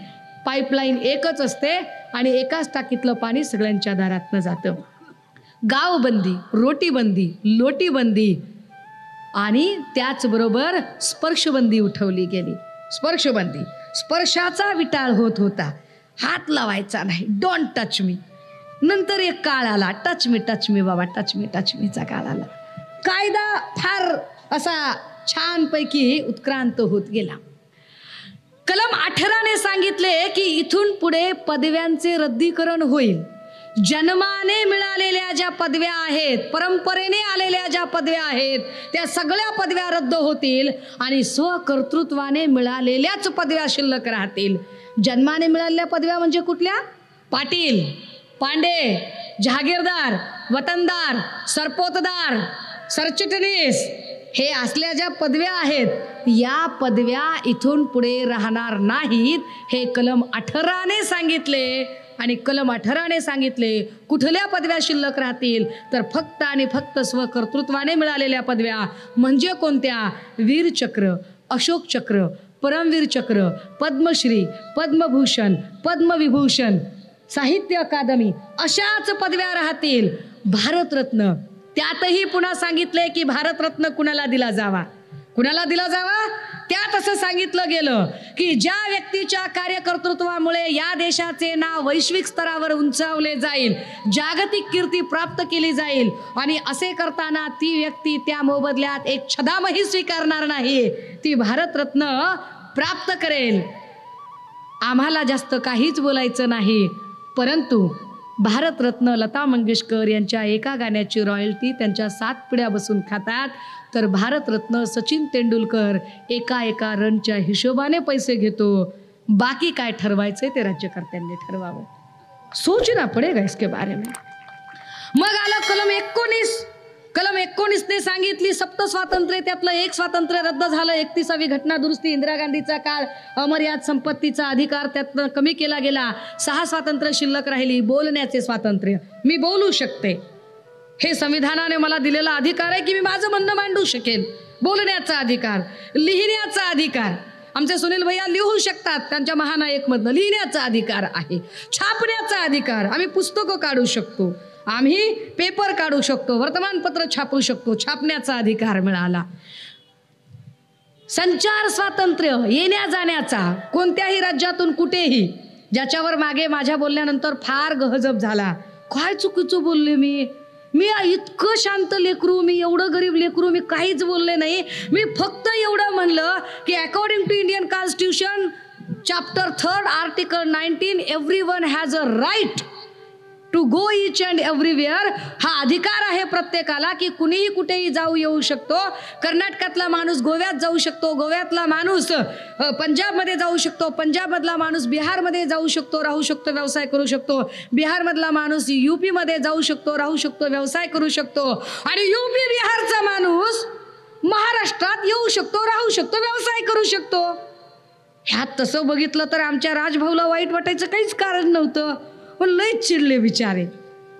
पाईपलाईन एकच असते आणि एकाच टाकीतलं पाणी सगळ्यांच्या दारातनं जातं. गावबंदी, रोटीबंदी, लोटीबंदी आणि त्याचबरोबर स्पर्शबंदी उठवली गेली. स्पर्शबंदी, स्पर्शाचा विटाळ होत होता, हात लावायचा नाही, डोंट टच मी. नंतर एक काळ आला, टच मी बाबा, टच मीचा काळ आला. कायदा फार असा छानपैकी उत्क्रांत होत गेला. कलम 18ने सांगितले की इथून पुढे पदव्यांचे रद्दीकरण होईल. जन्माने मिळालेल्या ज्या पदव्या आहेत, परंपरेने आलेल्या ज्या पदव्या आहेत, त्या सगळ्या पदव्या रद्द होतील आणि स्वकर्तृत्वाने मिळालेल्याच पदव्या शिल्लक राहतील. जन्माने मिळालेल्या पदव्या म्हणजे कुठल्या? पाटील, पांडे, जहागीरदार, वतनदार, सरपोतदार, सरचिटणीस, हे असल्या ज्या पदव्या आहेत, या पदव्या इथून पुढे राहणार नाहीत, हे कलम 18ने सांगितले. आणि कलम 18ने सांगितले कुठल्या पदव्या शिल्लक राहतील तर फक्त आणि फक्त स्वकर्तृत्वाने मिळालेल्या पदव्या. म्हणजे कोणत्या? वीरचक्र, अशोक चक्र, परमवीर चक्र, पद्मश्री, पद्मभूषण, पद्मविभूषण, साहित्य अकादमी अशाच पदव्या राहतील. भारतरत्न, त्यातही पुन्हा सांगितले की भारतरत्न कुणाला दिला जावा, कुणाला दिला जावा. त्यात असं सांगितलं गेलं की ज्या व्यक्तीच्या कार्यकर्तृत्वामुळे या देशाचे नाव वैश्विक स्तरावर उंचावले जाईल, जागतिक कीर्ती प्राप्त केली जाईल, आणि असे करताना ती व्यक्ती त्या मोबदल्यात एक छदामही स्वीकारणार नाही, ती भारतरत्न प्राप्त करेल. आम्हाला जास्त काहीच बोलायचं नाही, परंतु भारतरत्न लता मंगेशकर यांच्या एका गाण्याची रॉयल्टी त्यांच्या 7 पिढ्या बसून खातात, तर भारतरत्न सचिन तेंडुलकर एका रनच्या हिशोबाने पैसे घेतो. बाकी काय ठरवायचे ते राज्यकर्त्यांनी ठरवावं. सोचना पडेगा इसके बारे में. मग आलं कलम 19. कलम 19ने सांगितली सप्त स्वातंत्र्य, त्यातलं एक स्वातंत्र्य रद्द झालं. 31वी घटना दुरुस्ती, इंदिरा गांधीचा काळ, अमर्याद संपत्तीचा अधिकार त्यातनं कमी केला गेला. 6 स्वातंत्र्य शिल्लक राहिली. बोलण्याचे स्वातंत्र्य, मी बोलू शकते, हे संविधानाने मला दिलेला अधिकार आहे की मी माझं म्हणणं मांडू शकेन. बोलण्याचा अधिकार, लिहिण्याचा अधिकार, आमचे सुनील भैया लिहू शकतात, त्यांच्या महानायकमधनं लिहिण्याचा अधिकार आहे. छापण्याचा अधिकार, आम्ही पुस्तकं काढू शकतो, आम्ही पेपर काढू शकतो, वर्तमानपत्र छापू शकतो, छापण्याचा अधिकार मिळाला. संचार स्वातंत्र्य, येण्या जाण्याचा, कोणत्याही राज्यातून कुठेही, ज्याच्यावर मागे माझ्या बोलण्यानंतर फार गहजब झाला. काय चुकीचं बोलले मी इतकं शांत लेकरू, मी एवढं गरीब लेकरू, मी काहीच बोलले नाही. मी फक्त एवढं म्हणलं की according to Indian constitution chapter 3 article 19 everyone has a right to go each and everywhere हा अधिकार आहे प्रत्येकाला की कुणीही कुठेही जाऊ येऊ शकतो. कर्नाटकातला माणूस गोव्यात जाऊ शकतो, गोव्यातला माणूस पंजाबमध्ये जाऊ शकतो, पंजाबमधला माणूस बिहारमध्ये जाऊ शकतो, राहू शकतो, व्यवसाय करू शकतो, बिहारमधला माणूस UP-मध्ये जाऊ शकतो, राहू शकतो, व्यवसाय करू शकतो, आणि UP बिहारचा माणूस महाराष्ट्रात येऊ शकतो, राहू शकतो, व्यवसाय करू शकतो. ह्यात तसं बघितलं तर आमच्या राजभाऊला वाईट वाटायचं काहीच कारण नव्हतं, पण लय चिडले बिचारे,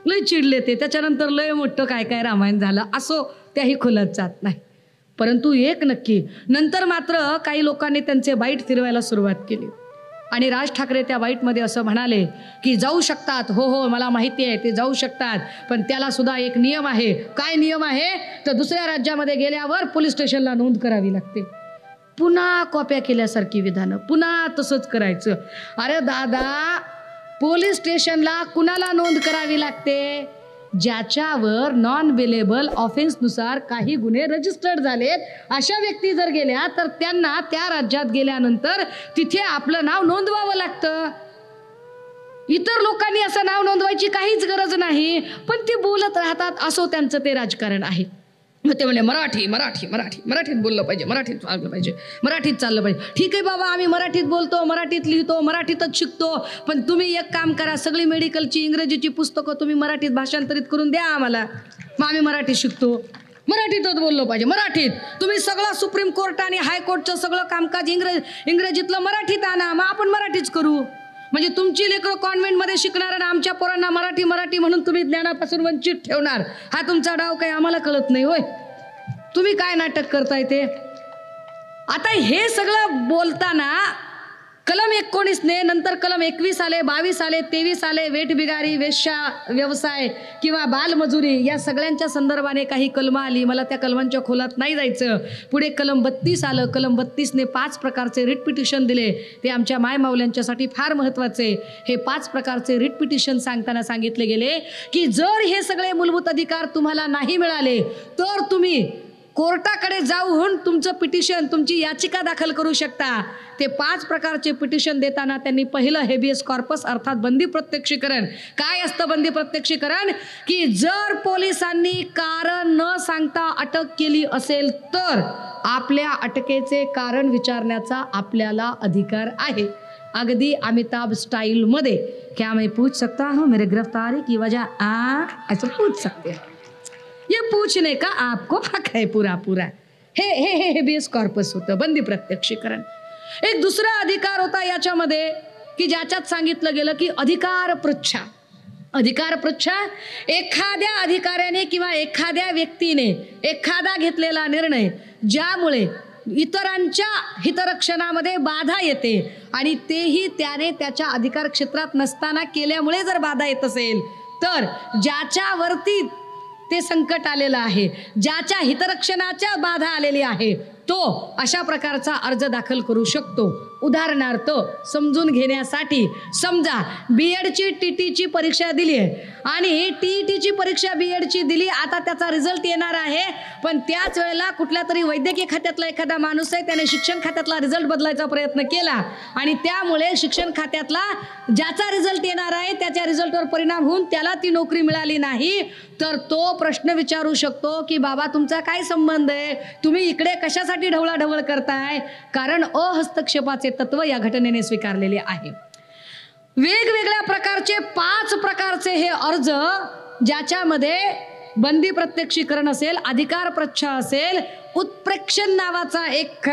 लय चिडले ते. त्याच्यानंतर लय मोठं काय काय रामायण झालं, असो त्याही खोलात जात नाही. परंतु एक नक्की, नंतर मात्र काही लोकांनी त्यांचे बाईट फिरवायला सुरुवात केली आणि राज ठाकरे त्या बाईटमध्ये असं म्हणाले की जाऊ शकतात, हो हो मला माहिती आहे ते जाऊ शकतात, पण त्याला सुद्धा एक नियम आहे. काय नियम आहे तर दुसऱ्या राज्यामध्ये गेल्यावर पोलीस स्टेशनला नोंद करावी लागते. पुन्हा कॉप्या केल्यासारखी विधानं, पुन्हा तसंच करायचं. अरे दादा, पोलीस स्टेशनला कुणाला नोंद करावी लागते? ज्याच्यावर नॉन बेलेबल ऑफेन्सनुसार काही गुन्हे रजिस्टर्ड झालेत अशा व्यक्ती जर गेल्या तर त्यांना त्या राज्यात गेल्यानंतर तिथे आपलं नाव नोंदवावं लागतं. इतर लोकांनी असं नाव नोंदवायची काहीच गरज नाही, पण ते बोलत राहतात, असो त्यांचं ते राजकारण आहे. मग ते म्हणले मराठी मराठी मराठी मराठीत बोललं पाहिजे, मराठीत चाललं पाहिजे, मराठीत चाललं पाहिजे. ठीक आहे बाबा, आम्ही मराठीत बोलतो, मराठीत लिहितो, मराठीतच शिकतो, पण तुम्ही एक काम करा, सगळी मेडिकलची इंग्रजीची पुस्तकं तुम्ही मराठीत भाषांतरित करून द्या आम्हाला, मग आम्ही मराठी शिकतो. मराठीतच बोललो पाहिजे, मराठीत. तुम्ही सगळं सुप्रीम कोर्ट आणि हायकोर्टचं सगळं कामकाज इंग्रजीतलं मराठीत आणा, मग आपण मराठीच करू. म्हणजे तुमची लेकरं कॉन्व्हेंटमध्ये शिकणार आणि आमच्या पोरांना मराठी मराठी म्हणून तुम्ही ज्ञानापासून वंचित ठेवणार. हा तुमचा डाव काही आम्हाला कळत नाही होय? तुम्ही काय नाटक करताय ते? आता हे सगळं बोलताना कलम 19ने नंतर कलम 21 आले, 22 आले, 23 आले, वेठबिगारी, वेश्या व्यवसाय किंवा बालमजुरी या सगळ्यांच्या संदर्भाने काही कलमं आली. मला त्या कलमांच्या खोलात नाही जायचं. पुढे कलम 32 आलं. कलम 32ने 5 प्रकारचे रिट पिटिशन दिले. ते आमच्या मायमाऊल्यांच्यासाठी फार महत्त्वाचे. हे 5 प्रकारचे रिट पिटिशन सांगताना सांगितले गेले की जर हे सगळे मूलभूत अधिकार तुम्हाला नाही मिळाले तर तुम्ही कोर्टाकडे जाऊन तुमचं पिटिशन, तुमची याचिका दाखल करू शकता. ते 5 प्रकारचे पिटिशन देताना त्यांनी पहिलं हेबियस कॉर्पस अर्थात बंदी प्रत्यक्षीकरण. काय असतं बंदी प्रत्यक्षीकरण? की जर पोलिसांनी कारण न सांगता अटक केली असेल तर आपल्या अटकेचे कारण विचारण्याचा आपल्याला अधिकार आहे. अगदी अमिताभ स्टाईलमध्ये क्या मैं पूछ सकता हूँ मेरे गिरफ्तारी की वजह ऐसा पूछ सकते हैं. ये पूछने का आपको हक है पूरा पूरा. हे हेबियस कॉर्पस होतं बंदी प्रत्यक्षीकरण. एक दुसरा अधिकार होता याच्यामध्ये की ज्याच्यात सांगितलं गेलं की अधिकार पृच्छा. अधिकार पृच्छा, एखाद्या अधिकाऱ्याने किंवा एखाद्या व्यक्तीने एखादा घेतलेला निर्णय ज्यामुळे इतरांच्या हितरक्षणामध्ये बाधा येते आणि तेही त्याने त्याच्या अधिकार क्षेत्रात नसताना केल्यामुळे जर बाधा येत असेल तर ज्याच्यावरती ते संकट आलेलं आहे, ज्याच्या हितरक्षणाच्या बाधा आलेली आहे, तो अशा प्रकारचा अर्ज दाखल करू शकतो. उदाहरणार्थ समजून घेण्यासाठी, समजा BEdची TETची परीक्षा दिली आहे आणि TETची परीक्षा BEdची दिली, आता त्याचा रिझल्ट येणार आहे, पण त्याच वेळेला कुठल्या तरी वैद्यकीय खात्यातला एखादा माणूस आहे त्याने शिक्षण खात्यातला रिझल्ट बदलायचा प्रयत्न केला आणि त्यामुळे शिक्षण खात्यातला ज्याचा रिझल्ट येणार आहे त्याच्या रिझल्टवर परिणाम होऊन त्याला ती नोकरी मिळाली नाही तर तो प्रश्न विचारू शकतो की बाबा तुमचा काय संबंध आहे, तुम्ही इकडे कशासाठी ढवळाढवळ करताय? कारण अहस्तक्षेपाचे तत्व या घटनेने स्वीकारलेले आहे. वेगवेगळ्या प्रकारचे 5 प्रकारचे हे अर्ज ज्याच्यामध्ये बंदी प्रत्यक्षीकरण असेल, अधिकार पृच्छा असेल, उत्प्रेक्षण नावाचा एक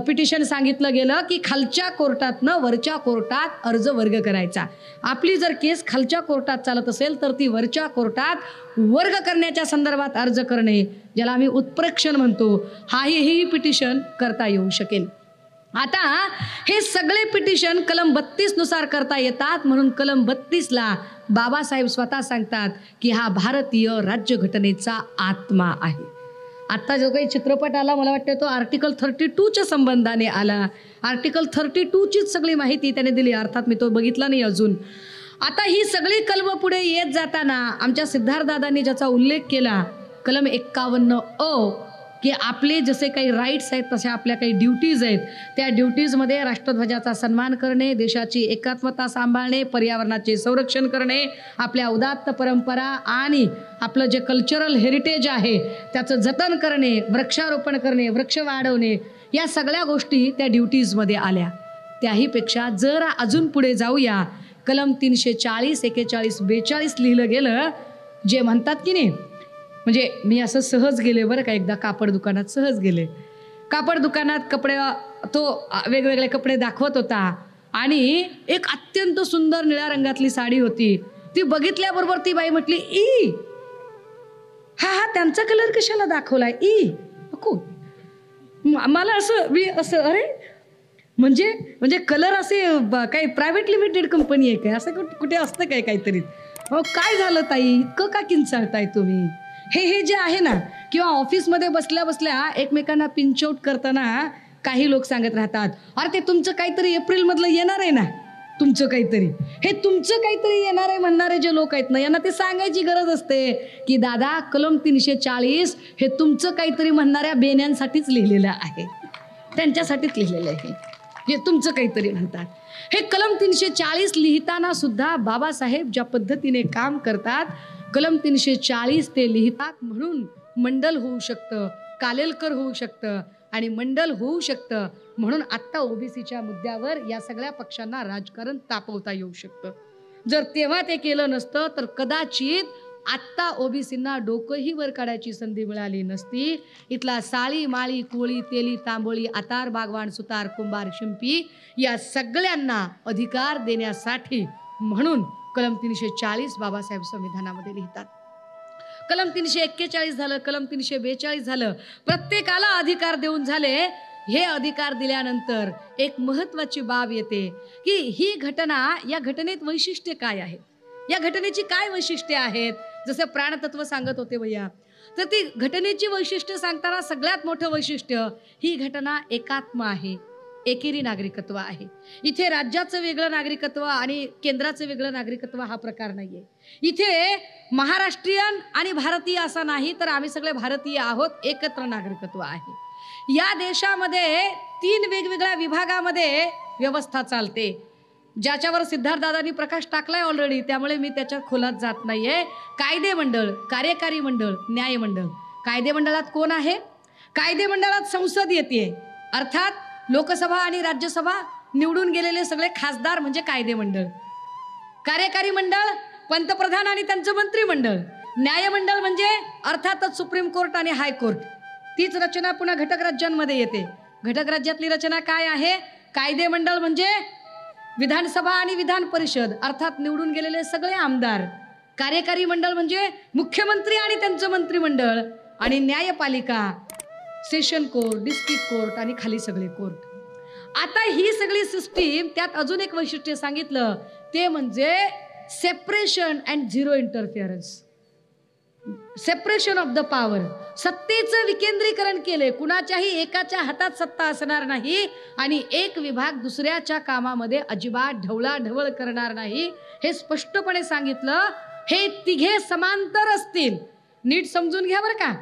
पिटिशन सांगितलं गेलं की खालच्या कोर्टातनं वरच्या कोर्टात अर्ज वर्ग करायचा. आपली जर केस खालच्या कोर्टात चालत असेल तर ती वरच्या कोर्टात वर्ग करण्याच्या संदर्भात अर्ज करणे, ज्याला आम्ही उत्प्रेक्षण म्हणतो, ही पिटिशन करता येऊ शकेल. आता हे सगळे पिटिशन कलम 32 नुसार करता येतात. म्हणून कलम 32ला बाबासाहेब स्वतः सांगतात की हा भारतीय राज्यघटनेचा आत्मा आहे. आता जो काही चित्रपट आला मला वाटतं तो आर्टिकल 32च्या संबंधाने आला. आर्टिकल 32चीच सगळी माहिती त्याने दिली, अर्थात मी तो बघितला नाही अजून. आता ही सगळी कलमं पुढे येत जाताना आमच्या सिद्धार्थदादांनी ज्याचा उल्लेख केला, कलम 51 अ की आपले जसे काही राईट्स आहेत तसे आपल्या काही ड्युटीज आहेत. त्या ड्युटीजमध्ये राष्ट्रध्वजाचा सन्मान करणे, देशाची एकात्मता सांभाळणे, पर्यावरणाचे संरक्षण करणे, आपल्या उदात्त परंपरा आणि आपलं जे कल्चरल हेरिटेज आहे त्याचं जतन करणे, वृक्षारोपण करणे, वृक्ष वाढवणे, या सगळ्या गोष्टी त्या ड्युटीजमध्ये आल्या. त्याहीपेक्षा जर अजून पुढे जाऊया, कलम 340, 41, 42 लिहिलं गेलं, जे म्हणतात की नाही, म्हणजे मी असं सहज गेले बरं का, एकदा कापड दुकानात सहज गेले. कापड दुकानात कपडे, तो वेगवेगळे कपडे दाखवत होता आणि एक अत्यंत सुंदर निळ्या रंगातली साडी होती. ती बघितल्याबरोबर ती बाई म्हटली, ई हा त्यांचा कलर कशाला दाखवलाय, ई नको. मला असं अरे म्हणजे कलर असे काही प्रायव्हेट लिमिटेड कंपनी आहे काय, असं कुठे असतं काय काहीतरी. काय झालं ताई, इतकं का किंचाळताय तुम्ही. हे जे आहे ना, किंवा ऑफिसमध्ये बसल्या बसल्या एकमेकांना पिंच आउट करताना काही लोक सांगत राहतात, अरे ते तुमचं काहीतरी एप्रिलमधलं येणार आहे ना, तुमचं काहीतरी, हे तुमचं काहीतरी येणार आहे म्हणणारे जे लोक आहेत ना, यांना ते सांगायची गरज असते की दादा कलम 340 हे तुमचं काहीतरी म्हणणाऱ्या बेण्यांसाठीच लिहिलेलं आहे, त्यांच्यासाठीच लिहिलेलं आहे, हे तुमचं काहीतरी म्हणतात. हे कलम 340 लिहिताना सुद्धा बाबासाहेब ज्या पद्धतीने काम करतात, कलम 340 ते लिहितात म्हणून मंडल होऊ शकतं, कालेलकर होऊ शकतं आणि मंडल होऊ शकतं म्हणून आत्ता ओबीसीच्या मुद्द्यावर या सगळ्या पक्षांना राजकारण तापवता येऊ शकतं. जर तेव्हा ते केलं नसतं तर कदाचित आत्ता ओबीसींना डोकंही वर काढायची संधी मिळाली नसती. इथला साळी माळी कोळी तेली तांबोळी आतार बागवान सुतार कुंभार शिंपी या सगळ्यांना अधिकार देण्यासाठी म्हणून कलम 340 बाबासाहेब संविधानामध्ये लिहितात. कलम 341 झालं, कलम 342 झालं, प्रत्येकाला अधिकार देऊन झाले. हे अधिकार दिल्यानंतर एक महत्वाची बाब येते की ही घटना, या घटनेत वैशिष्ट्य काय आहे, या घटनेची काय वैशिष्ट्ये आहेत. जसं प्राणतत्व सांगत होते भैया, तर ती घटनेची वैशिष्ट्य सांगताना सगळ्यात मोठं वैशिष्ट्य, ही घटना एकात्म आहे, एकेरी नागरिकत्व आहे. इथे राज्याचं वेगळं नागरिकत्व आणि केंद्राचं वेगळं नागरिकत्व हा प्रकार नाहीये. इथे महाराष्ट्रीयन आणि भारतीय असा नाही, तर आम्ही सगळे भारतीय आहोत, एकत्र नागरिकत्व आहे. या देशामध्ये 3 वेगवेगळ्या विभागामध्ये व्यवस्था चालते, ज्याच्यावर सिद्धार्थदादांनी प्रकाश टाकलाय ऑलरेडी, त्यामुळे मी त्याच्या खोलात जात नाहीये. कायदे मंडळ, कार्यकारी मंडळ, न्याय मंडळ. कायदे मंडळात कोण आहे? कायदे मंडळात संसद येते, अर्थात लोकसभा आणि राज्यसभा निवडून गेलेले सगळे खासदार म्हणजे कायदे मंडळ. कार्यकारी मंडळ पंतप्रधान आणि त्यांचं मंत्रिमंडळ. न्यायमंडळ म्हणजे अर्थातच सुप्रीम कोर्ट आणि हायकोर्ट. तीच रचना पुन्हा घटक राज्यांमध्ये येते. घटक राज्यातली रचना काय आहे? कायदे मंडळ म्हणजे विधानसभा आणि विधान परिषद, अर्थात निवडून गेलेले सगळे आमदार. कार्यकारी मंडळ म्हणजे मुख्यमंत्री आणि त्यांचं मंत्रिमंडळ. आणि न्यायपालिका सेशन कोर्ट, डिस्ट्रिक्ट कोर्ट आणि खाली सगळे कोर्ट. आता ही सगळी सिस्टीम, त्यात अजून एक वैशिष्ट्य सांगितलं, ते म्हणजे separation and zero interference, separation of the power. सत्तेचं विकेंद्रीकरण केले, कुणाच्याही एकाच्या हातात सत्ता असणार नाही आणि एक विभाग दुसऱ्याच्या कामामध्ये अजिबात ढवळाढवळ करणार नाही, हे स्पष्टपणे सांगितलं. हे तिघे समांतर असतील, नीट समजून घ्या बरं का,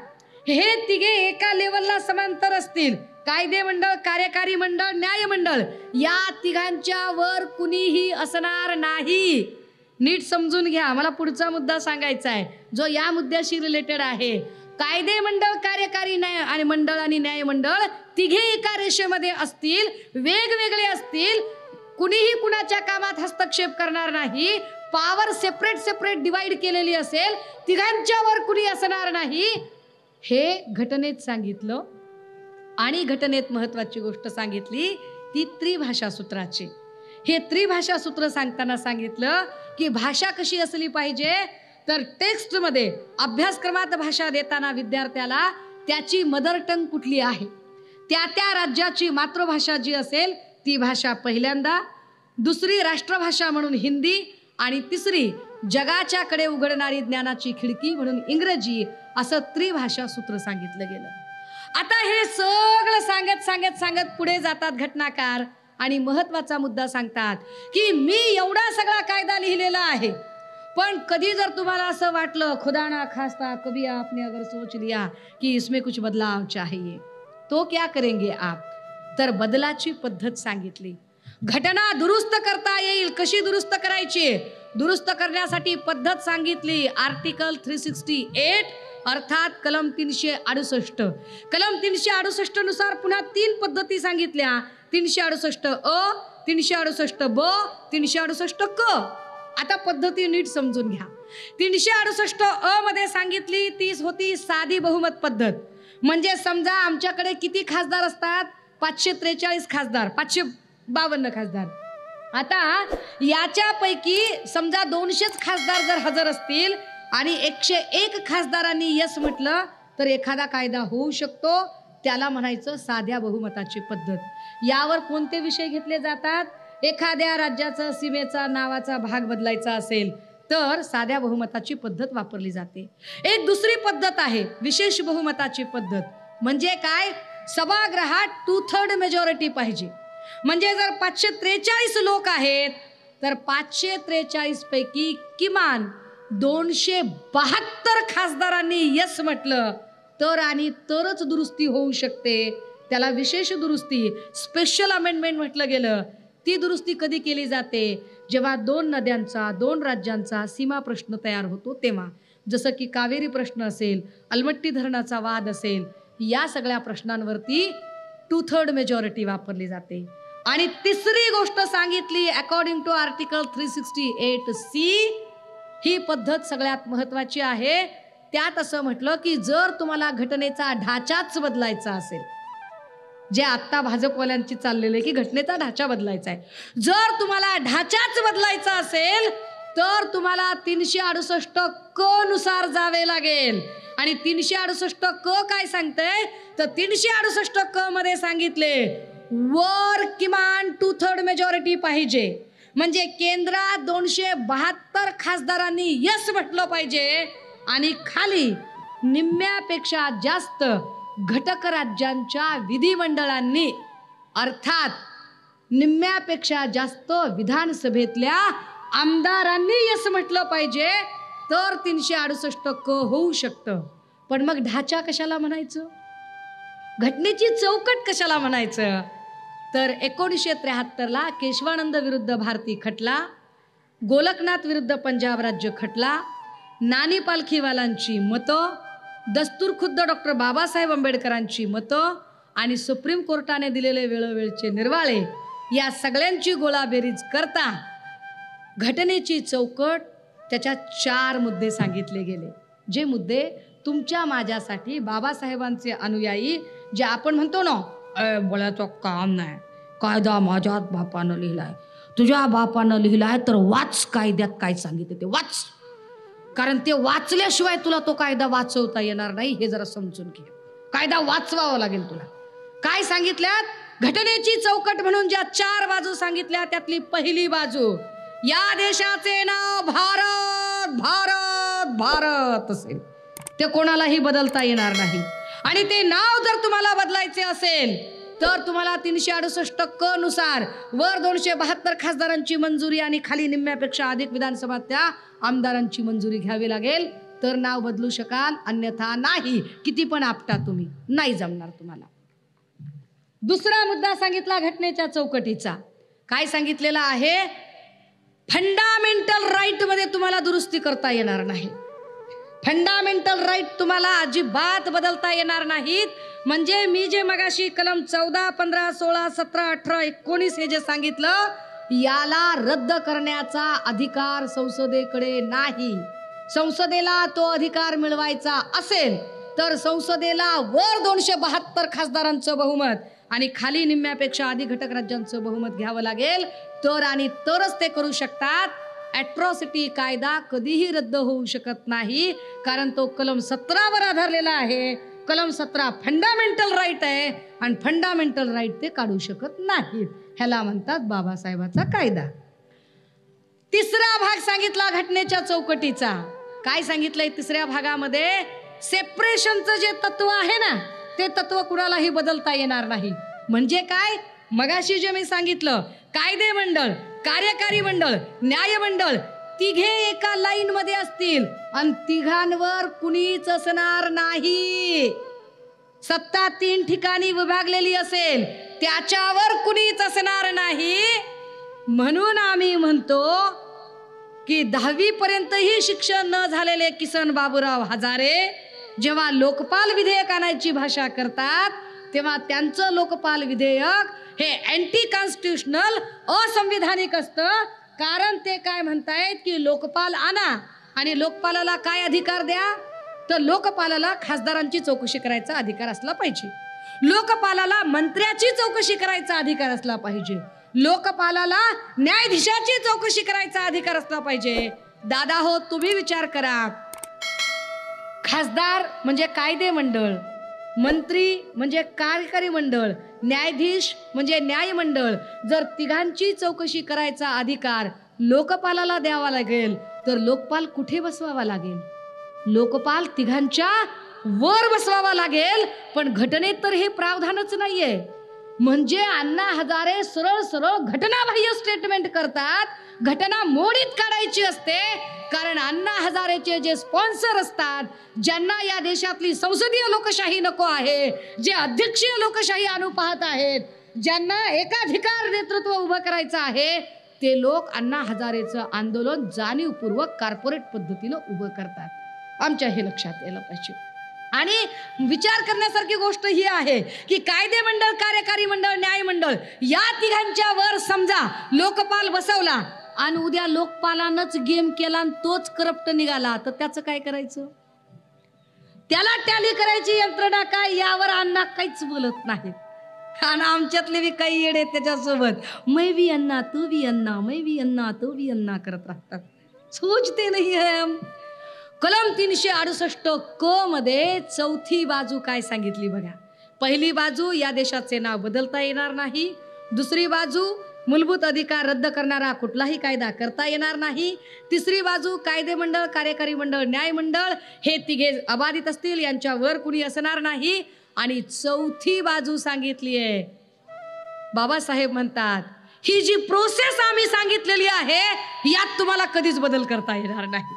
हे तिघे एका लेवलला समांतर असतील. कायदे मंडळ, कार्यकारी मंडळ, न्याय मंडळ, या तिघांच्या वर कुणीही असणार नाही. नीट समजून घ्या, मला पुढचा मुद्दा सांगायचा आहे जो या मुद्द्याशी रिलेटेड आहे. कायदे मंडळ, कार्यकारी न्याय आणि मंडळ आणि न्याय मंडळ तिघे एका रेषेमध्ये असतील, वेगवेगळे असतील, कुणीही कुणाच्या कामात हस्तक्षेप करणार नाही. पॉवर सेपरेट सेपरेट डिवाइड केलेली असेल, तिघांच्यावर कुणी असणार नाही, हे घटनेत सांगितलं. आणि घटनेत महत्वाची गोष्ट सांगितली ती त्रिभाषा सूत्राची. हे त्रिभाषा सूत्र सांगताना सांगितलं की भाषा कशी असली पाहिजे, तर टेक्स्टमध्ये अभ्यासक्रमात भाषा देताना विद्यार्थ्याला त्याची मदर टंग कुठली आहे, त्या त्या राज्याची मातृभाषा जी असेल ती भाषा पहिल्यांदा, दुसरी राष्ट्रभाषा म्हणून हिंदी आणि तिसरी जगाच्या कडे उघडणारी ज्ञानाची खिडकी म्हणून इंग्रजी, असं त्रिभाषा सूत्र सांगितलं गेलं. आता हे सगळं सांगत सांगत सांगत पुढे जातात घटनाकार आणि महत्वाचा मुद्दा सांगतात की मी एवढा सगळा कायदा लिहिलेला आहे, पण कधी जर तुम्हाला असं वाटलं खुदा ना खास्ता कभी आपने अगर सोच लिया कि इसमें कुछ बदलाव चाहिए तो क्या करेंगे आप, तर बदलाची पद्धत सांगितली. घटना दुरुस्त करता येईल, कशी दुरुस्त करायची, दुरुस्त करण्यासाठी पद्धत सांगितली. आर्टिकल 368 अर्थात कलम 368. कलम 368 नुसार पुन्हा 3 पद्धती सांगितल्या. 368 अ, 368 ब, 368 क. आता पद्धती नीट समजून घ्या. 368 अ मध्ये सांगितली ती होती साधी बहुमत पद्धत. म्हणजे समजा आमच्याकडे किती खासदार असतात, 543 खासदार, 552 खासदार. आता याच्यापैकी समजा 200 खासदार जर हजर असतील आणि 101 खासदारांनी यस म्हटलं तर एखादा कायदा होऊ शकतो. त्याला म्हणायचं साध्या बहुमताची पद्धत. यावर कोणते विषय घेतले जातात, एखाद्या राज्याचा सीमेचा नावाचा भाग बदलायचा असेल तर साध्या बहुमताची पद्धत वापरली जाते. एक दुसरी पद्धत आहे विशेष बहुमताची पद्धत. म्हणजे काय, सभागृहात 2/3 मेजॉरिटी पाहिजे. म्हणजे जर 543 लोक आहेत तर 543 पैकी किमान 272 खासदारांनी यस म्हटलं तर आणि तरच दुरुस्ती होऊ शकते. त्याला विशेष दुरुस्ती, स्पेशल अमेंडमेंट म्हटलं गेलं. ती दुरुस्ती कधी केली जाते, जेव्हा 2 नद्यांचा 2 राज्यांचा सीमा प्रश्न तयार होतो तेव्हा. जसं की कावेरी प्रश्न असेल, अलमट्टी धरणाचा वाद असेल, या सगळ्या प्रश्नांवरती 2/3 मेजॉरिटी वापरली जाते. आणि तिसरी गोष्ट सांगितली अकॉर्डिंग टू आर्टिकल 368C, ही पद्धत सगळ्यात महत्वाची आहे. त्यात असं म्हटलं की जर तुम्हाला घटनेचा ढाचाच बदलायचा असेल, जे आता भाजपवाल्यांची चाललेले की घटनेचा ढाचा बदलायचा आहे, जर तुम्हाला ढाचाच बदलायचा असेल तर तुम्हाला 368 क नुसार जावे लागेल. आणि 368 क काय सांगतंय, तर 368 क मध्ये सांगितले वर किमान 2/3 मेजॉरिटी पाहिजे. म्हणजे केंद्रात 272 खासदारांनी यस म्हटलं पाहिजे आणि खाली निम्म्यापेक्षा जास्त घटक राज्यांच्या विधिमंडळांनी अर्थात निम्म्यापेक्षा जास्त विधानसभेतल्या आमदारांनी यस म्हटलं पाहिजे तर 368 क होऊ शकतं. पण मग ढाचा कशाला म्हणायचं, घटनेची चौकट कशाला म्हणायचं, तर 1973 केशवानंद विरुद्ध भारती खटला, गोलकनाथ विरुद्ध पंजाब राज्य खटला, नानी पालखीवालांची मतं, दस्तूर खुद्द डॉक्टर बाबासाहेब आंबेडकरांची मतं आणि सुप्रीम कोर्टाने दिलेले वेळोवेळचे निर्वाळे, या सगळ्यांची गोळाबेरीज करता घटनेची चौकट, त्याच्यात 4 मुद्दे सांगितले गेले. जे मुद्दे तुमच्या माझ्यासाठी बाबासाहेबांचे अनुयायी, जे आपण म्हणतो ना बोलायचं काम नाही, कायदा माझ्या बापानं लिहिलाय, तुझ्या बापानं लिहिलाय तर वाच, कायद्यात काय सांगितलं ते वाच, कारण ते वाचल्याशिवाय तुला तो कायदा वाचवता येणार नाही. हे जरा समजून घे, कायदा वाचवावा लागेल तुला. काय सांगितल्यात, घटनेची चौकट म्हणून ज्या 4 बाजू सांगितल्या त्यातली पहिली बाजू, या देशाचे नाव भारत भारत भारत असेल, ते कोणालाही बदलता येणार नाही. आणि ते नाव जर तुम्हाला बदलायचे असेल तर तुम्हाला 368 क नुसार वर 272 खासदारांची मंजुरी आणि खाली निम्म्यापेक्षा अधिक विधानसभातल्या आमदारांची मंजुरी घ्यावी लागेल, तर नाव बदलू शकाल, अन्यथा नाही. किती पण आपटा तुम्ही, नाही जमणार तुम्हाला. दुसरा मुद्दा सांगितला घटनेच्या चौकटीचा. काय सांगितलेला आहे, फंडामेंटल राईट मध्ये तुम्हाला दुरुस्ती करता येणार नाही. फंडामेंटल राईट तुम्हाला अजिबात बदलता येणार नाहीत. म्हणजे मी जे मगाशी कलम 14, 15, 16, 17, 18, 19 हे जे सांगितलं, याला रद्द करण्याचा अधिकार संसदेकडे नाही. संसदेला तो अधिकार मिळवायचा असेल तर संसदेला वर 272 खासदारांचं बहुमत आणि खाली निम्म्यापेक्षा अधिक घटक राज्यांचं बहुमत घ्यावं लागेल, तर आणि तरच ते करू शकतात. ॲट्रॉसिटी कायदा कधीही रद्द होऊ शकत नाही, कारण तो कलम 17 वर आधारलेला आहे. कलम 17 फंडामेंटल राईट आहे आणि फंडामेंटल राईट ते काढू शकत नाहीत. ह्याला म्हणतात बाबासाहेबाचा कायदा. तिसरा भाग सांगितला घटनेच्या चौकटीचा. काय सांगितलंय तिसऱ्या भागामध्ये, सेपरेशनचं जे तत्व आहे ना, ते तत्व कुणालाही बदलता येणार नाही. म्हणजे काय, मगाशी जे मी सांगितलं, कायदे मंडळ, कार्यकारी मंडळ, न्याय मंडळ तिघे एका लाईन मध्ये असतील आणि तिघांवर कुणीच असणार नाही. सत्ता 3 ठिकाणी विभागलेली असेल, त्याच्यावर कुणीच असणार नाही. म्हणून आम्ही म्हणतो की 10वी पर्यंतही शिक्षण न झालेले किसन बाबूराव हजारे जेव्हा लोकपाल विधेयक आणायची भाषा करतात, तेव्हा त्यांचं लोकपाल विधेयक हे अँटी कॉन्स्टिट्यूशनल, असंविधानिक असतं. कारण ते काय म्हणतायत की लोकपाल आणा आणि लोकपालाला काय अधिकार द्या, तर लोकपालाला खासदारांची चौकशी करायचा अधिकार असला पाहिजे, लोकपालाला मंत्र्याची चौकशी करायचा अधिकार असला पाहिजे, लोकपालाला न्यायाधीशाची चौकशी करायचा अधिकार असला पाहिजे. दादा हो, तुम्ही विचार करा, खासदार म्हणजे कायदे मंडळ, मंत्री म्हणजे कार्यकारी मंडळ, न्यायाधीश म्हणजे न्याय मंडळ. जर तिघांची चौकशी करायचा अधिकार लोकपालाला द्यावा लागेल तर लोकपाल कुठे बसवावा लागेल? लोकपाल तिघांच्या वर बसवावा लागेल. पण घटनेत तर हे प्रावधानच नाहीये. म्हणजे अण्णा हजारे सरळ सरळ घटनाबाह्य स्टेटमेंट करतात. घटना मोडीत काढायची असते, कारण अण्णा हजारेचे जे स्पॉन्सर असतात, ज्यांना या देशातली संसदीय लोकशाही नको आहे, जे अध्यक्षीय लोकशाही आणू पाहत आहेत, ज्यांना एकाधिकार नेतृत्व उभं करायचं आहे, ते लोक अण्णा हजारेचं आंदोलन जाणीवपूर्वक कॉर्पोरेट पद्धतीनं उभं करतात. आमच्या हे लक्षात यायला पाहिजे. आणि विचार करण्यासारखी गोष्ट ही आहे की कायदे मंडळ, कार्यकारी मंडळ, न्याय मंडळ या तिघांच्या वर समजा लोकपाल बसवला आणि उद्या लोकपालानंच गेम केला आणि तोच करप्ट निघाला, तर त्याचं काय करायचं? त्याला टॅली करायची यंत्रणा काय, यावर अण्णा काहीच बोलत नाही. आणि आमच्यातले बी काही येडे त्याच्यासोबत मैं भी अन्ना तू भी अन्ना, मैं भी अन्ना तू भी अन्ना करत राहतात. सोचते नाही है. कलम 368 क मध्ये चौथी बाजू काय सांगितली बघा. पहिली बाजू, या देशाचे नाव बदलता येणार नाही. दुसरी बाजू, मूलभूत अधिकार रद्द करणारा कुठलाही कायदा करता येणार नाही. तिसरी बाजू, कायदे मंडळ, कार्यकारी मंडळ, न्याय मंडळ हे तिघे अबाधित असतील, यांच्यावर कुणी असणार नाही. आणि चौथी बाजू सांगितली आहे, बाबासाहेब म्हणतात ही जी प्रोसेस आम्ही सांगितलेली आहे यात तुम्हाला कधीच बदल करता येणार नाही.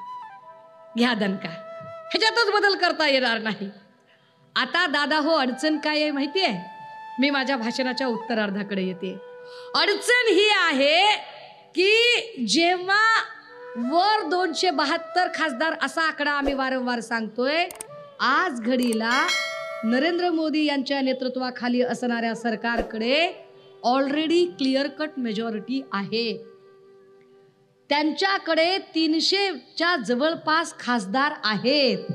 घ्या दणका, ह्याच्यातच बदल करता येणार नाही. आता दादा हो, अडचण काय आहे माहिती आहे? मी माझ्या भाषणाच्या उत्तरार्धाकडे येते. अडचण ही आहे की जेव्हा वर 272 खासदार असा आकडा आम्ही वारंवार सांगतोय, आज घडीला नरेंद्र मोदी यांच्या नेतृत्वाखाली असणाऱ्या सरकारकडे ऑलरेडी क्लिअर कट मेजॉरिटी आहे. त्यांच्याकडे 300च्या जवळपास खासदार आहेत.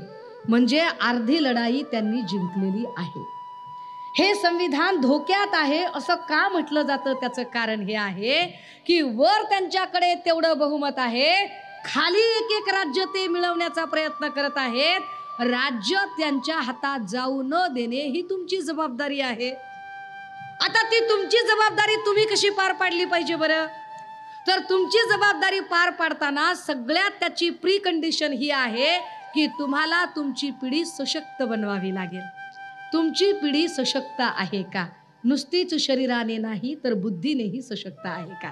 म्हणजे अर्धी लढाई त्यांनी जिंकलेली आहे. हे संविधान धोक्यात आहे असं का म्हटलं जातं? त्याचं कारण हे आहे की वर त्यांच्याकडे तेवढं बहुमत आहे, खाली एक एक राज्य ते मिळवण्याचा प्रयत्न करत आहेत. राज्य त्यांच्या हातात जाऊ न देणे ही तुमची जबाबदारी आहे. आता ती तुमची जबाबदारी तुम्ही कशी पार पाडली पाहिजे बरं? तर तुमची जबाबदारी पार पाडताना सगळ्यात त्याची प्री कंडिशन ही आहे की तुम्हाला तुमची पिढी सशक्त बनवावी लागेल. तुमची पिढी सशक्त आहे का? नुसतीच शरीराने नाही तर बुद्धीनेही सशक्त आहे का?